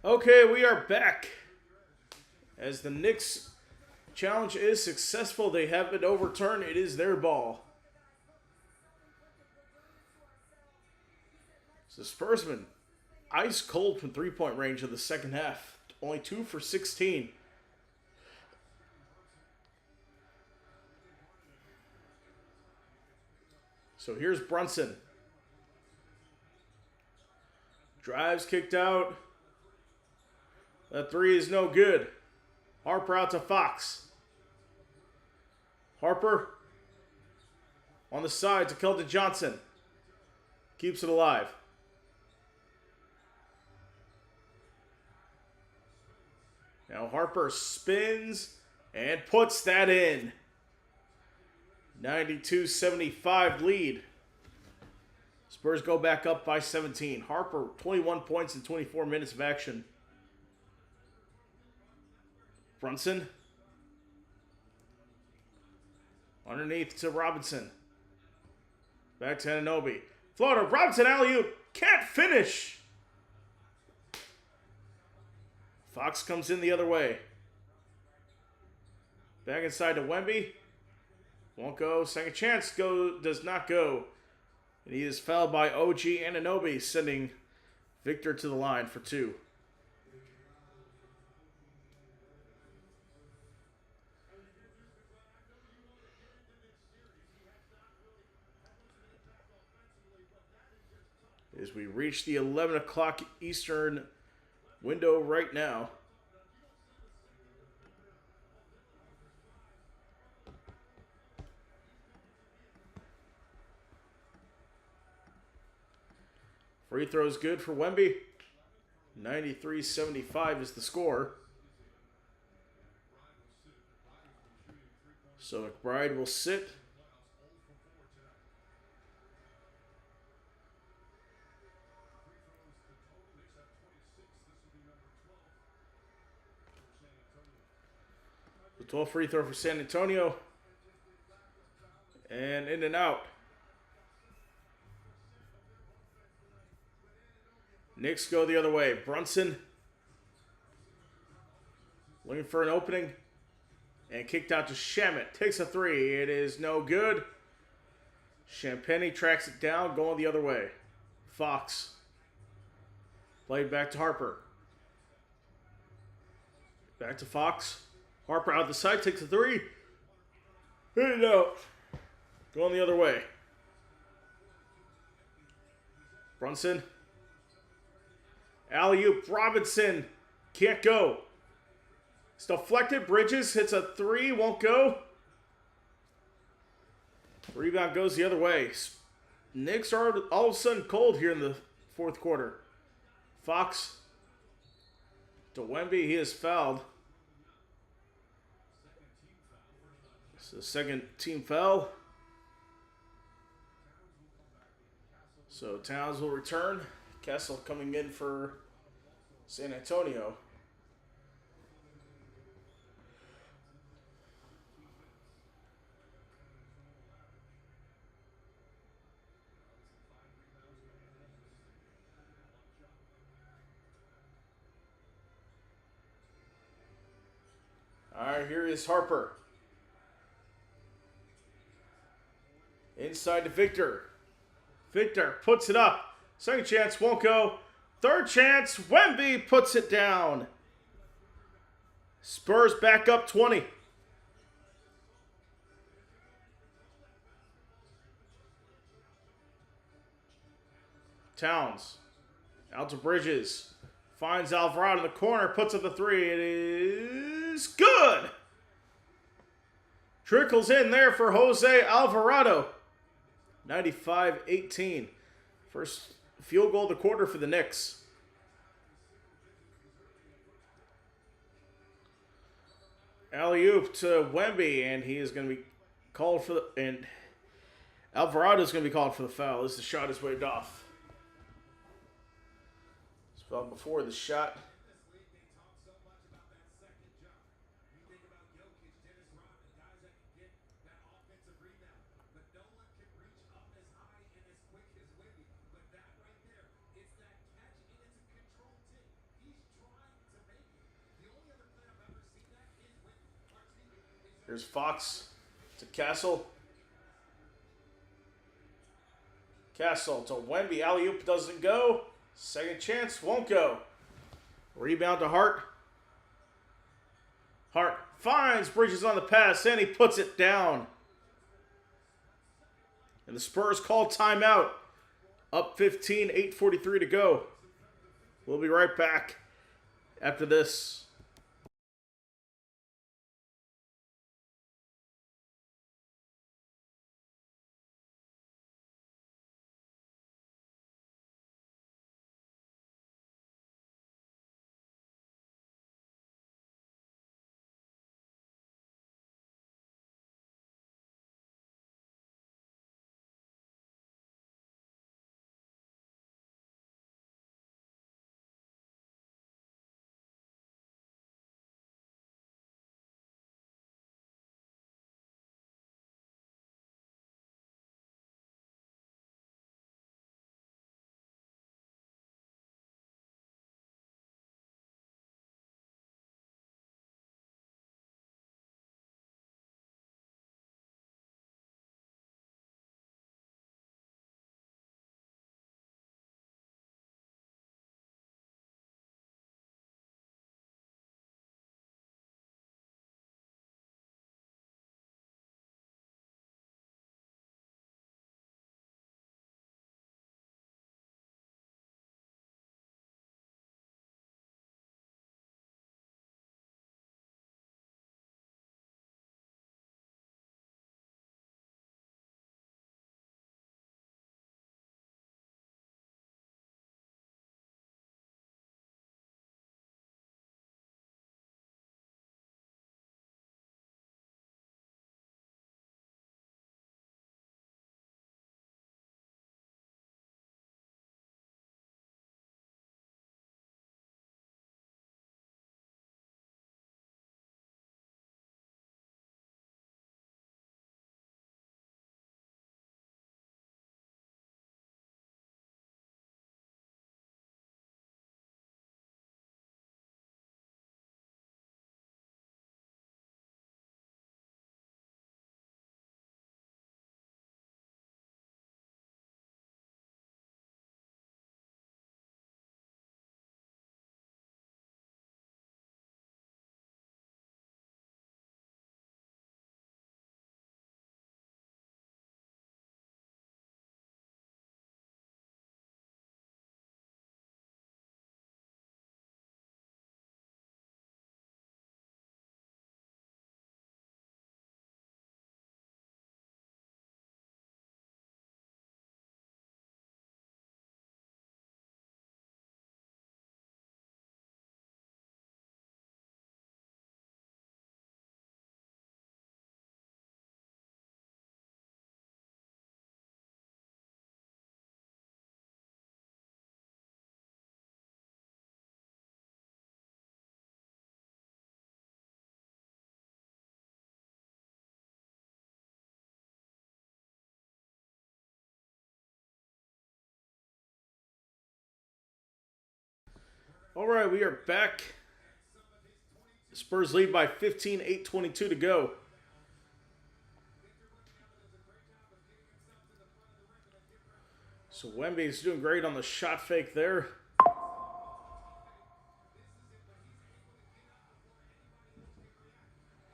Okay, we are back. As the Knicks challenge is successful, they have been overturned. It is their ball. So Spursman, ice cold from three-point range in the second half. Only 2 for 16. So here's Brunson. Drives kicked out. That three is no good. Harper out to Fox. Harper on the side to Keldon Johnson. Keeps it alive. Now Harper spins and puts that in. 92-75 lead. Spurs go back up by 17. Harper, 21 points in 24 minutes of action. Brunson. Underneath to Robinson. Back to Anunoby. Floater, Robinson alley-oop. Can't finish. Fox comes in the other way. Back inside to Wemby. Won't go. Second chance does not go. And he is fouled by OG Anunoby, sending Victor to the line for 2. As we reach the 11 o'clock Eastern window right now. Free throws good for Wemby. 93-75 is the score. So McBride will sit. The 12th free throw for San Antonio. And in and out. Knicks go the other way. Brunson looking for an opening. And kicked out to Shamet. Takes a 3. It is no good. Champagny tracks it down, going the other way. Fox. Played back to Harper. Back to Fox. Harper out the side, takes a 3. Hit it out. Going the other way. Brunson. Alley-oop, Robinson. Can't go. It's deflected. Bridges hits a 3, won't go. Rebound goes the other way. Knicks are all of a sudden cold here in the fourth quarter. Fox to Wemby. He is fouled. It's the second team foul. So Towns will return. Kessel coming in for San Antonio. All right, here is Harper. Inside to Victor. Victor puts it up. Second chance won't go. Third chance, Wemby puts it down. Spurs back up 20. Towns. Out to Bridges. Finds Alvarado in the corner. Puts up the 3. It is good. Trickles in there for Jose Alvarado. 95-18. First field goal of the quarter for the Knicks. Alley-oop to Wemby, and he is going to be called for the... And Alvarado is going to be called for the foul as the shot is waved off. Well, before the shot. Here's Fox to Castle. Castle to Wemby. Alley-oop doesn't go. Second chance won't go. Rebound to Hart. Hart finds Bridges on the pass and he puts it down. And the Spurs call timeout. Up 15, 8:43 to go. We'll be right back after this. All right, we are back. Spurs lead by 15, 8:22 to go. So Wemby's doing great on the shot fake there.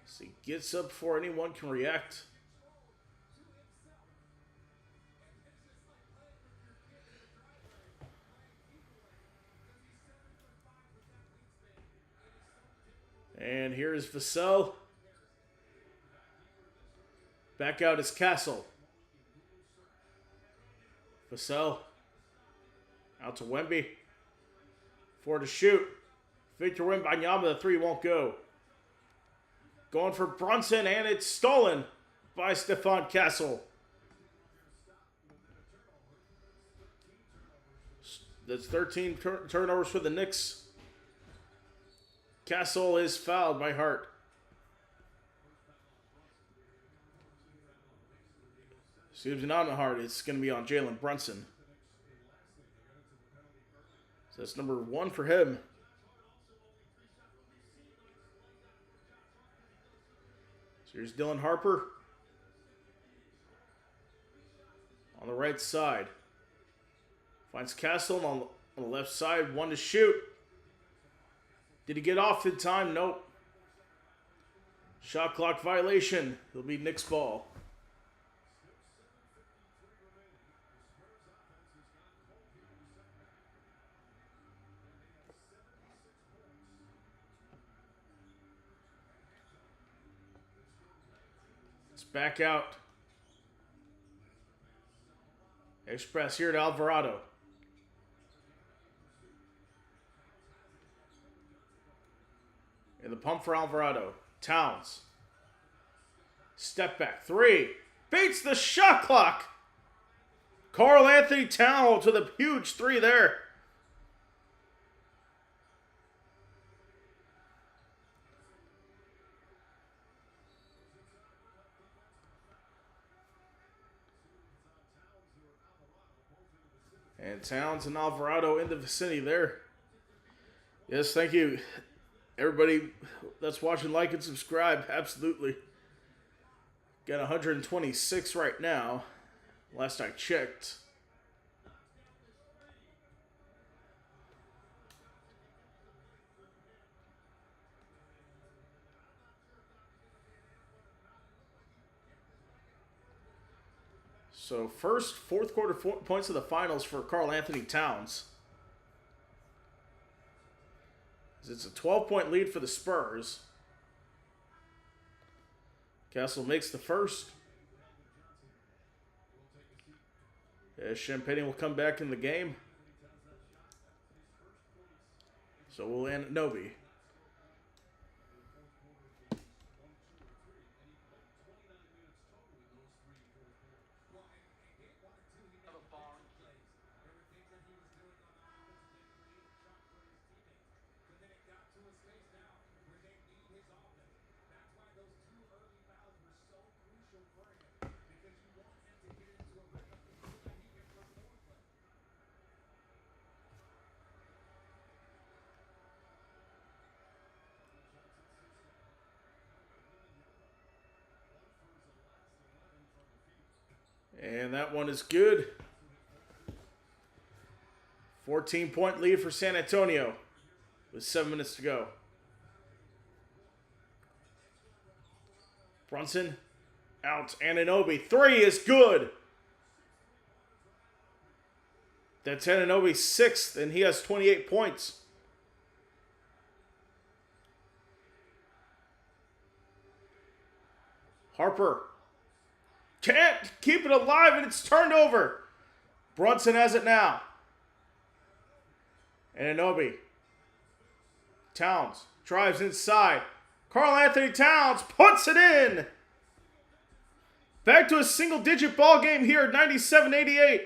So he gets up before anyone can react. And here is Vassell. Back out is Castle. Vassell. Out to Wemby. Four to shoot. Victor Wembanyama, the three won't go. Going for Brunson, and it's stolen by Stephon Castle. That's 13 turnovers for the Knicks. Castle is fouled by Hart. Excuse me, not on Hart. It's going to be on Jalen Brunson. So that's number 1 for him. So here's Dylan Harper. On the right side. Finds Castle on the left side. 1 to shoot. Did he get off in time? Nope. Shot clock violation. It'll be Knicks ball. It's back out. Express here to Alvarado. And the pump for Alvarado. Towns. Step back. 3. Beats the shot clock. Karl Anthony Towns with a huge 3 there. And Towns and Alvarado in the vicinity there. Yes, thank you. Everybody that's watching, like and subscribe. Absolutely. Got 126 right now. Last I checked. So first, fourth quarter points of the finals for Karl Anthony Towns. It's a 12-point lead for the Spurs. Castle makes the first. Champagne will come back in the game. So we'll end at Nobi. And that one is good. 14-point lead for San Antonio with 7 minutes to go. Brunson out. Anunoby. 3 is good. That's Anunoby's 6th, and he has 28 points. Harper. Can't keep it alive, and it's turned over. Brunson has it now. Anunoby. Towns drives inside. Karl Anthony Towns puts it in. Back to a single-digit ball game here at 97-88.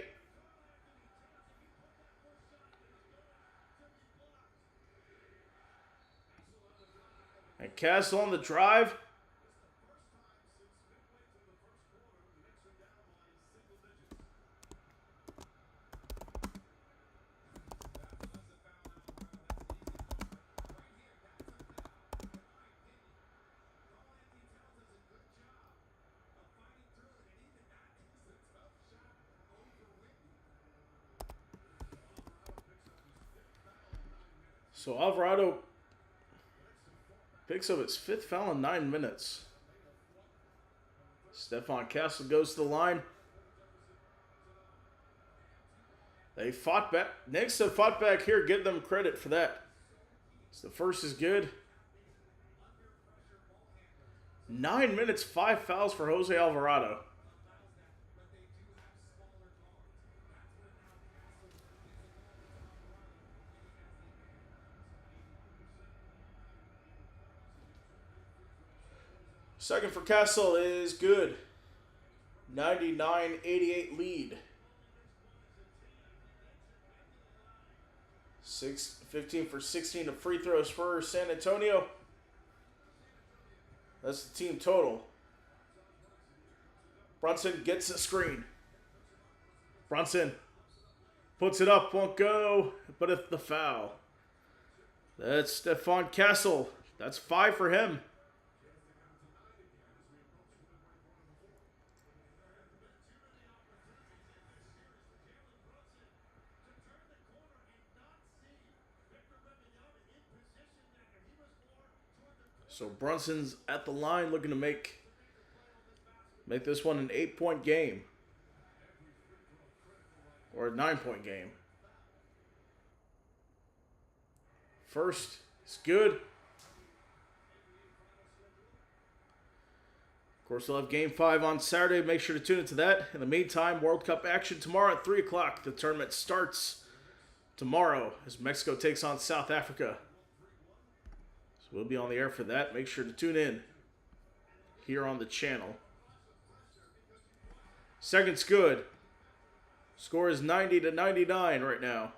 And Castle on the drive. So Alvarado picks up his 5th foul in 9 minutes. Stephon Castle goes to the line. They fought back. Knicks have fought back here. Give them credit for that. So the first is good. 9 minutes, 5 fouls for Jose Alvarado. Second for Castle is good. 99-88 lead. 15 for 16 of free throws for San Antonio. That's the team total. Brunson gets a screen. Brunson puts it up, won't go, but it's the foul. That's Stephon Castle. That's 5 for him. So Brunson's at the line looking to make this one an 8-point game. Or a 9-point game. First, it's good. Of course, we'll have Game 5 on Saturday. Make sure to tune into that. In the meantime, World Cup action tomorrow at 3 o'clock. The tournament starts tomorrow as Mexico takes on South Africa. So we'll be on the air for that. Make sure to tune in here on the channel. Second's good. Score is 90-99 right now.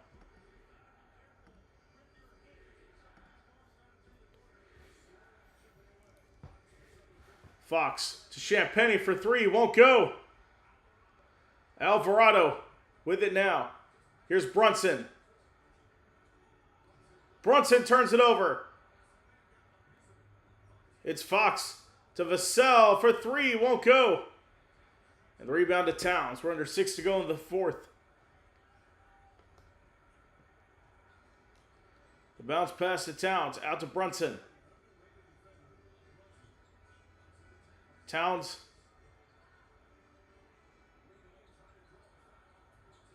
Fox to Champagny for 3. Won't go. Alvarado with it now. Here's Brunson. Brunson turns it over. It's Fox to Vassell for 3. Won't go. And the rebound to Towns. We're under 6 to go in the 4th. The bounce pass to Towns. Out to Brunson. Towns.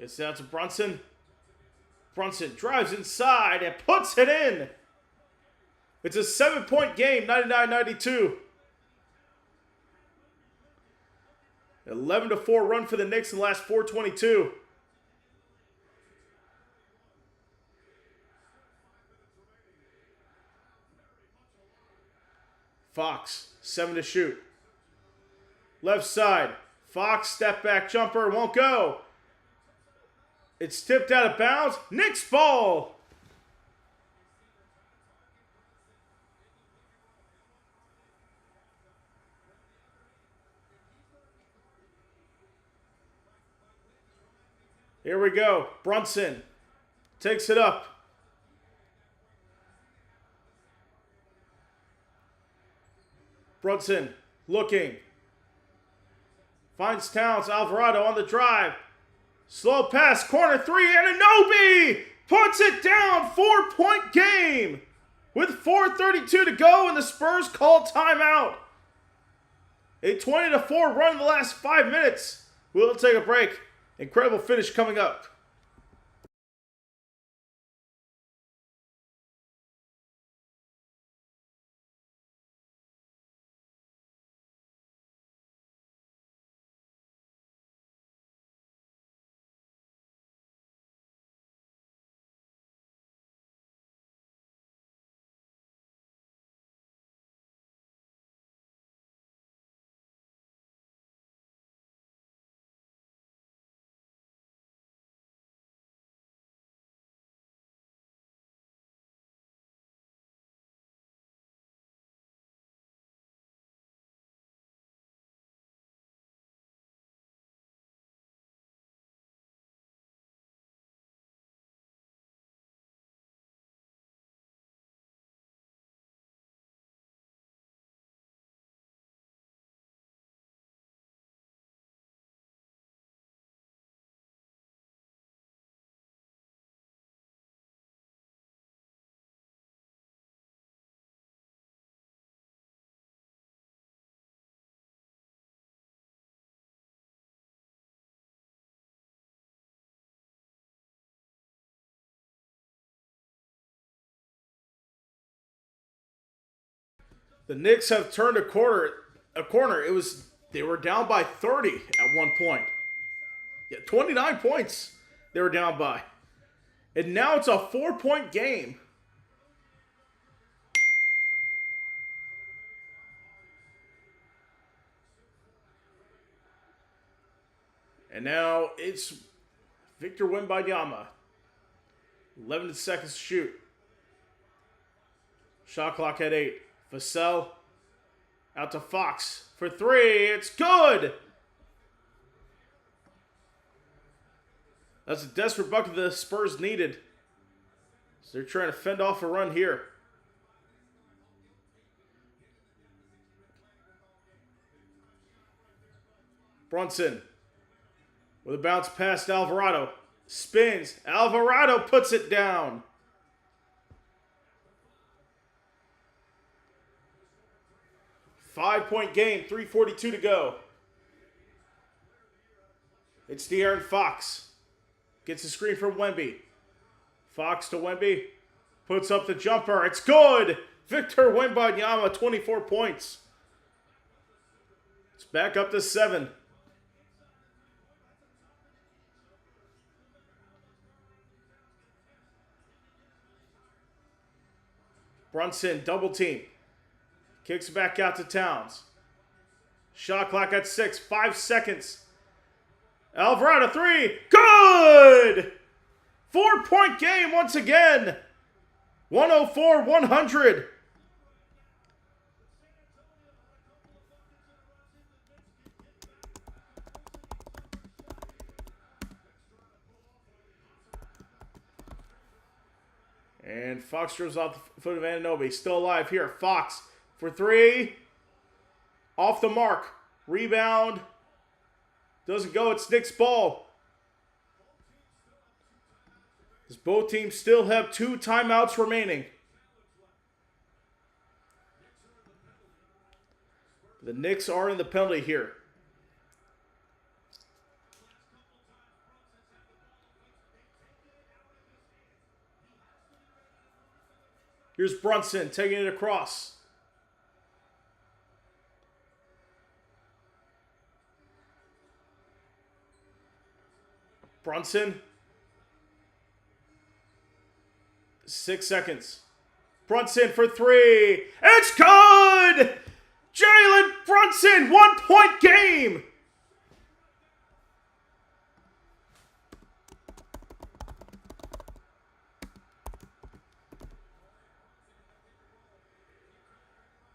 Gets down to Brunson. Brunson drives inside and puts it in. It's a 7-point game, 99-92. 11-4 run for the Knicks in the last 4:22. Fox, 7 to shoot. Left side. Fox, step back jumper, won't go. It's tipped out of bounds. Knicks ball. Here we go. Brunson takes it up. Brunson looking. Finds Towns. Alvarado on the drive. Slow pass. Corner 3. Anunoby puts it down. 4-point game. With 4:32 to go and the Spurs call timeout. A 20-4 run in the last 5 minutes. We'll take a break. Incredible finish coming up. The Knicks have turned a corner. They were down by 30 at one point. Yeah, 29 points they were down by. And now it's a 4-point game. And now it's Victor Wembanyama. 11 seconds to shoot. Shot clock at 8. Vassell out to Fox for 3. It's good! That's a desperate bucket the Spurs needed. So they're trying to fend off a run here. Brunson with a bounce past Alvarado. Spins. Alvarado puts it down. Five-point game, 3:42 to go. It's De'Aaron Fox. Gets a screen from Wemby. Fox to Wemby. Puts up the jumper. It's good! Victor Wembanyama, 24 points. It's back up to 7. Brunson, double team. Kicks back out to Towns. Shot clock at 6. 5 seconds. Alvarado 3. Good! 4-point game once again. 104-100. And Fox drives off the foot of Anunoby. Still alive here. Fox for 3. Off the mark. Rebound. Doesn't go. It's Knicks' ball. As both teams still have 2 timeouts remaining. The Knicks are in the penalty here. Here's Brunson taking it across. Brunson. 6 seconds. Brunson for 3. It's good! Jalen Brunson, 1-point game!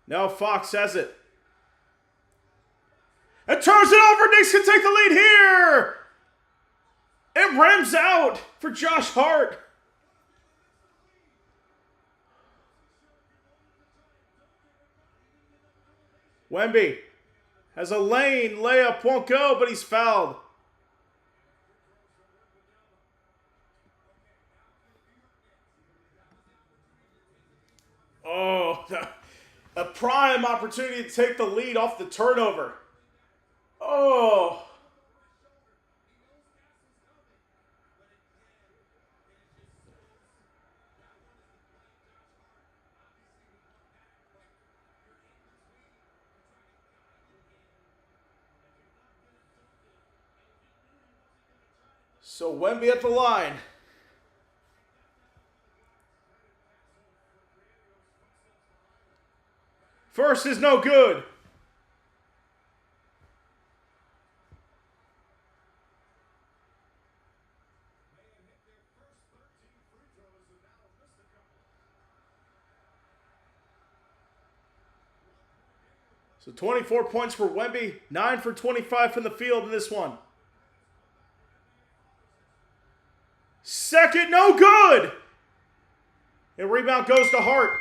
Now Fox has it. And turns it over. Knicks can take the lead here. It rims out for Josh Hart. Wemby has a lane. Layup won't go, but he's fouled. Oh, a prime opportunity to take the lead off the turnover. Oh. So Wemby at the line. First is no good. So 24 points for Wemby, 9 for 25 from the field in this one. Second, no good. And rebound goes to Hart.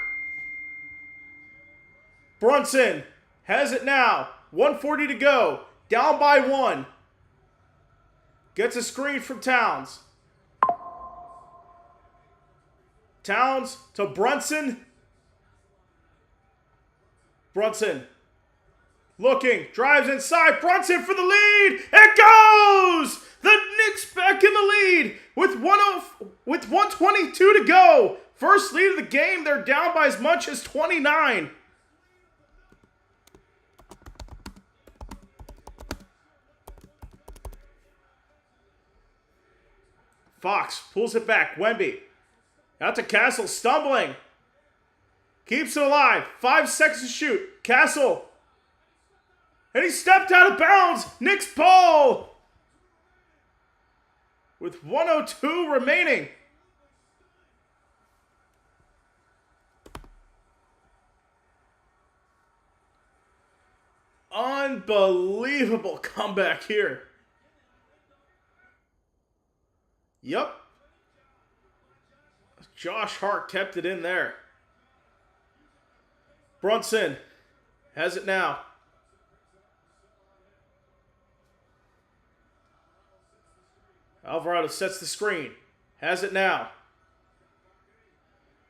Brunson has it now. 1:40 to go. Down by 1. Gets a screen from Towns. Towns to Brunson. Brunson looking, drives inside. Brunson for the lead. It goes! The Knicks back in the lead with 122 to go. First lead of the game. They're down by as much as 29. Fox pulls it back. Wemby. Out to Castle, stumbling. Keeps it alive. 5 seconds to shoot. Castle. And he stepped out of bounds. Knicks ball. With 1:02 remaining. Unbelievable comeback here. Yep. Josh Hart kept it in there. Brunson has it now. Alvarado sets the screen. Has it now.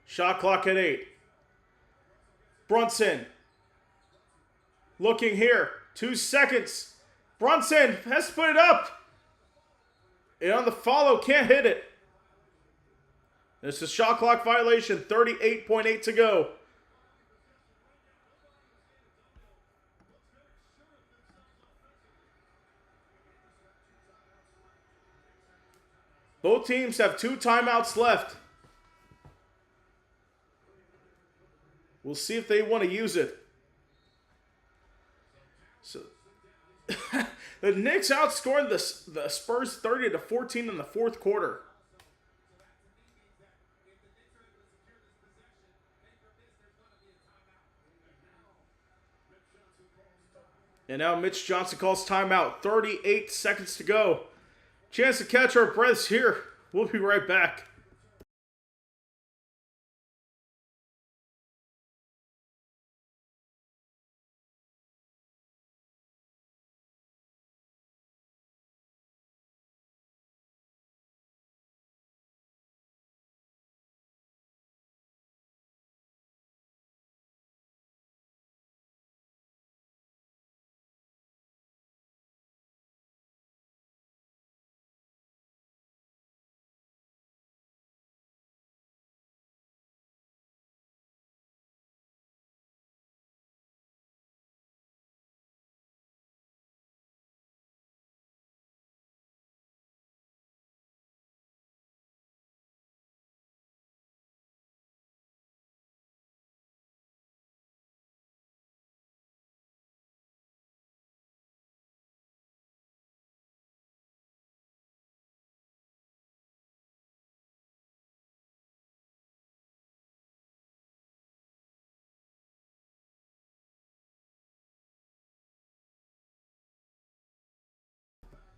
Shot clock at 8. Brunson. Looking here. 2 seconds. Brunson has to put it up. And on the follow, can't hit it. This is shot clock violation. 38.8 to go. Both teams have 2 timeouts left. We'll see if they want to use it. So the Knicks outscored the Spurs 30-14 in the fourth quarter. And now Mitch Johnson calls timeout. 38 seconds to go. Chance to catch our breaths here. We'll be right back.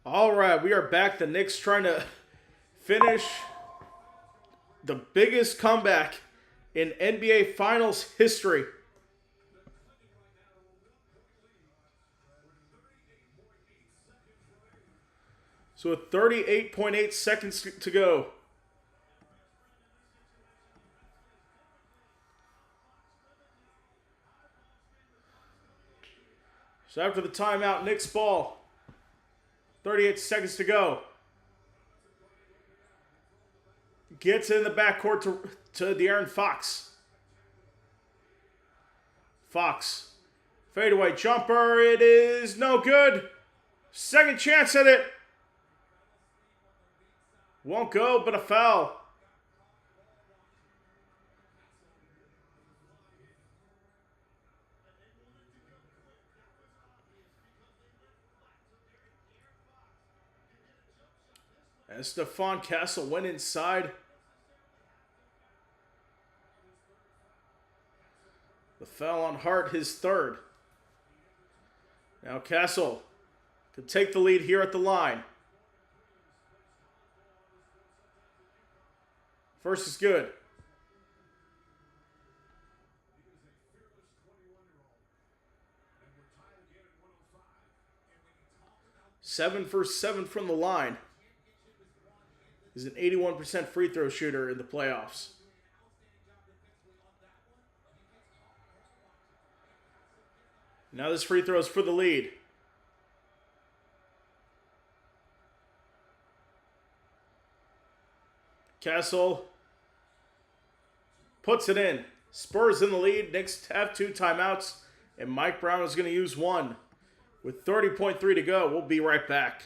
All right, we are back. The Knicks trying to finish the biggest comeback in NBA Finals history. So with 38.8 seconds to go. So after the timeout, Knicks ball. 38 seconds to go. Gets in the backcourt to De'Aaron Fox. Fox. Fadeaway jumper. It is no good. Second chance at it. Won't go, but a foul. As Stephon Castle went inside. The foul on Hart, his third. Now Castle could take the lead here at the line. First is good. Seven for 7 from the line. He's an 81% free throw shooter in the playoffs. Now this free throw is for the lead. Castle puts it in. Spurs in the lead. Knicks have 2 timeouts, and Mike Brown is going to use 1. With 30.3 to go, we'll be right back.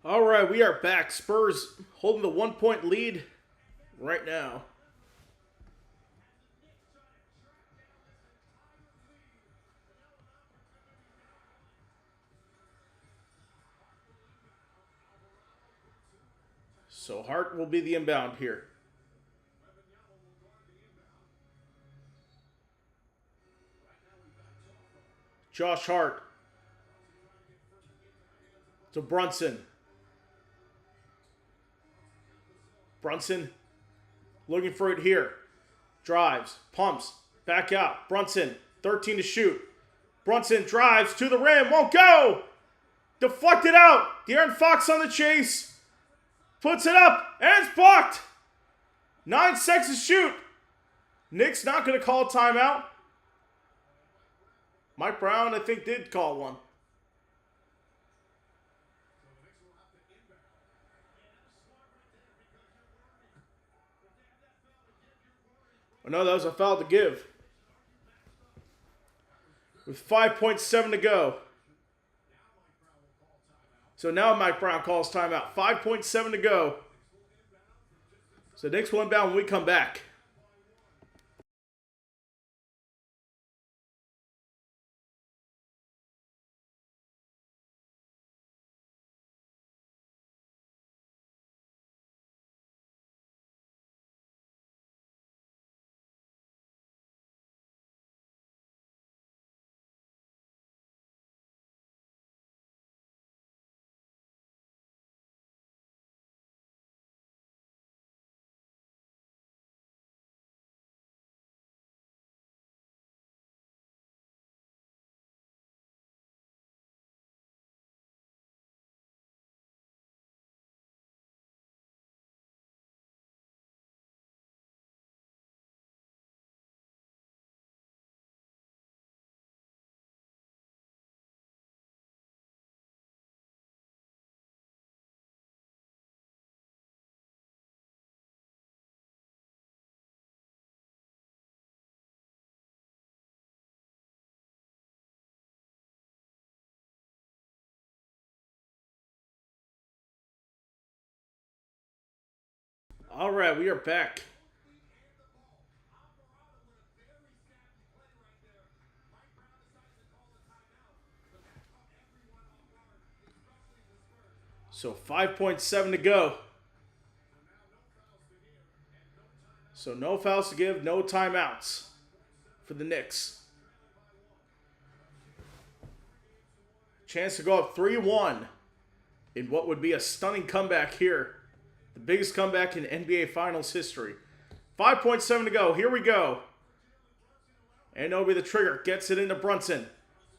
All right, we are back. Spurs holding the 1-point lead right now. So Hart will be the inbound here. Josh Hart to Brunson. Brunson looking for it here. Drives, pumps, back out. Brunson, 13 to shoot. Brunson drives to the rim, won't go. Deflected out. De'Aaron Fox on the chase. Puts it up, and it's blocked. 9 seconds to shoot. Knicks not going to call a timeout. Mike Brown, I think, did call one. Oh, no, that was a foul to give. With 5.7 to go. So now Mike Brown calls timeout. 5.7 to go. So Knicks will inbound when we come back. All right, we are back. So 5.7 to go. So no fouls to give, no timeouts for the Knicks. Chance to go up 3-1 in what would be a stunning comeback here. The biggest comeback in NBA Finals history. 5.7 to go. Here we go. Anunoby the trigger. Gets it into Brunson.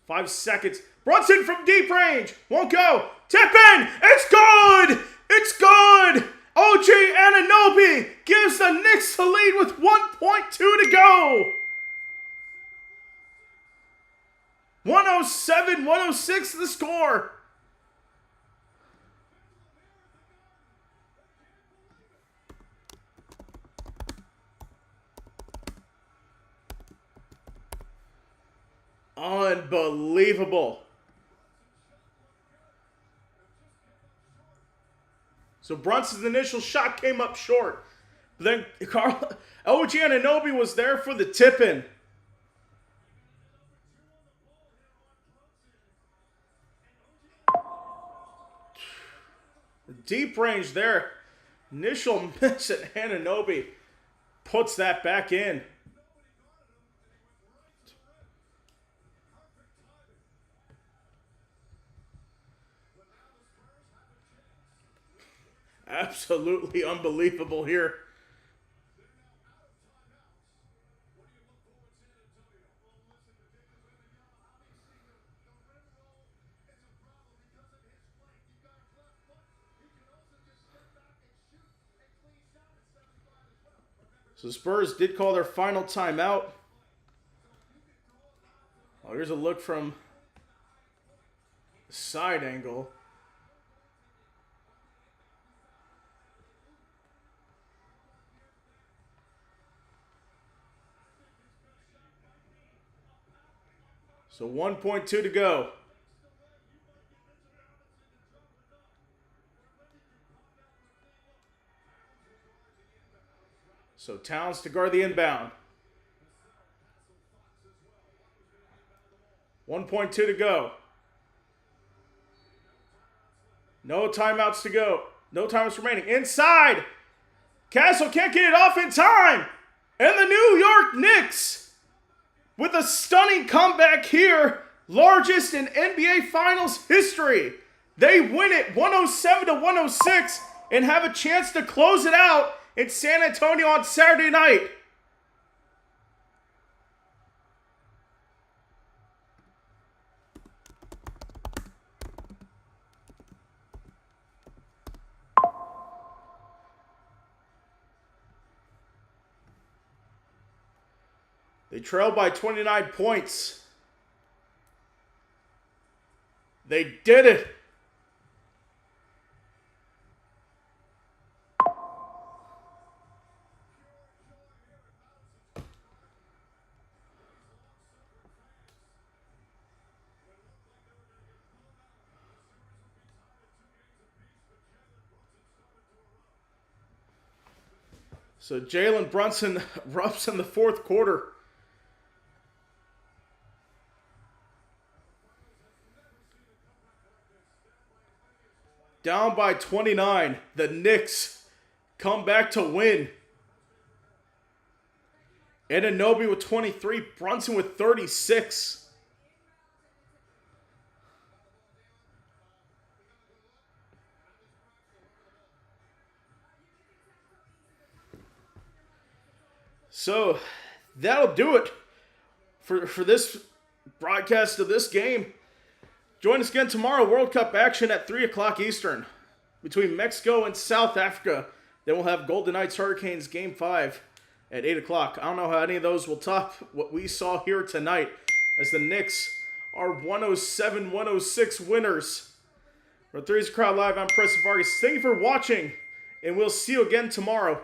5 seconds. Brunson from deep range. Won't go. Tip in. It's good. It's good. OG Anunoby gives the Knicks the lead with 1.2 to go. 107-106 the score. Unbelievable. So Brunson's initial shot came up short. But then OG Anunoby was there for the tip-in. Deep range there. Initial miss at Anunoby puts that back in. Absolutely unbelievable here. So Spurs did call their final timeout. Oh, here's a look from the side angle. So 1.2 to go. So Towns to guard the inbound. 1.2 to go. No timeouts to go. No timeouts remaining. Inside. Castle can't get it off in time. And the New York Knicks, with a stunning comeback here, largest in NBA Finals history. They win it 107-106 and have a chance to close it out in San Antonio on Saturday night. They trail by 29 points. They did it. So Jalen Brunson erupts in the fourth quarter. Down by 29, the Knicks come back to win. Anunoby with 23, Brunson with 36. So that'll do it for this broadcast of this game. Join us again tomorrow, World Cup action at 3 o'clock Eastern between Mexico and South Africa. Then we'll have Golden Knights Hurricanes Game 5 at 8 o'clock. I don't know how any of those will top what we saw here tonight, as the Knicks are 107-106 winners. For 3's Crowd Live, I'm Preston Vargas. Thank you for watching, and we'll see you again tomorrow.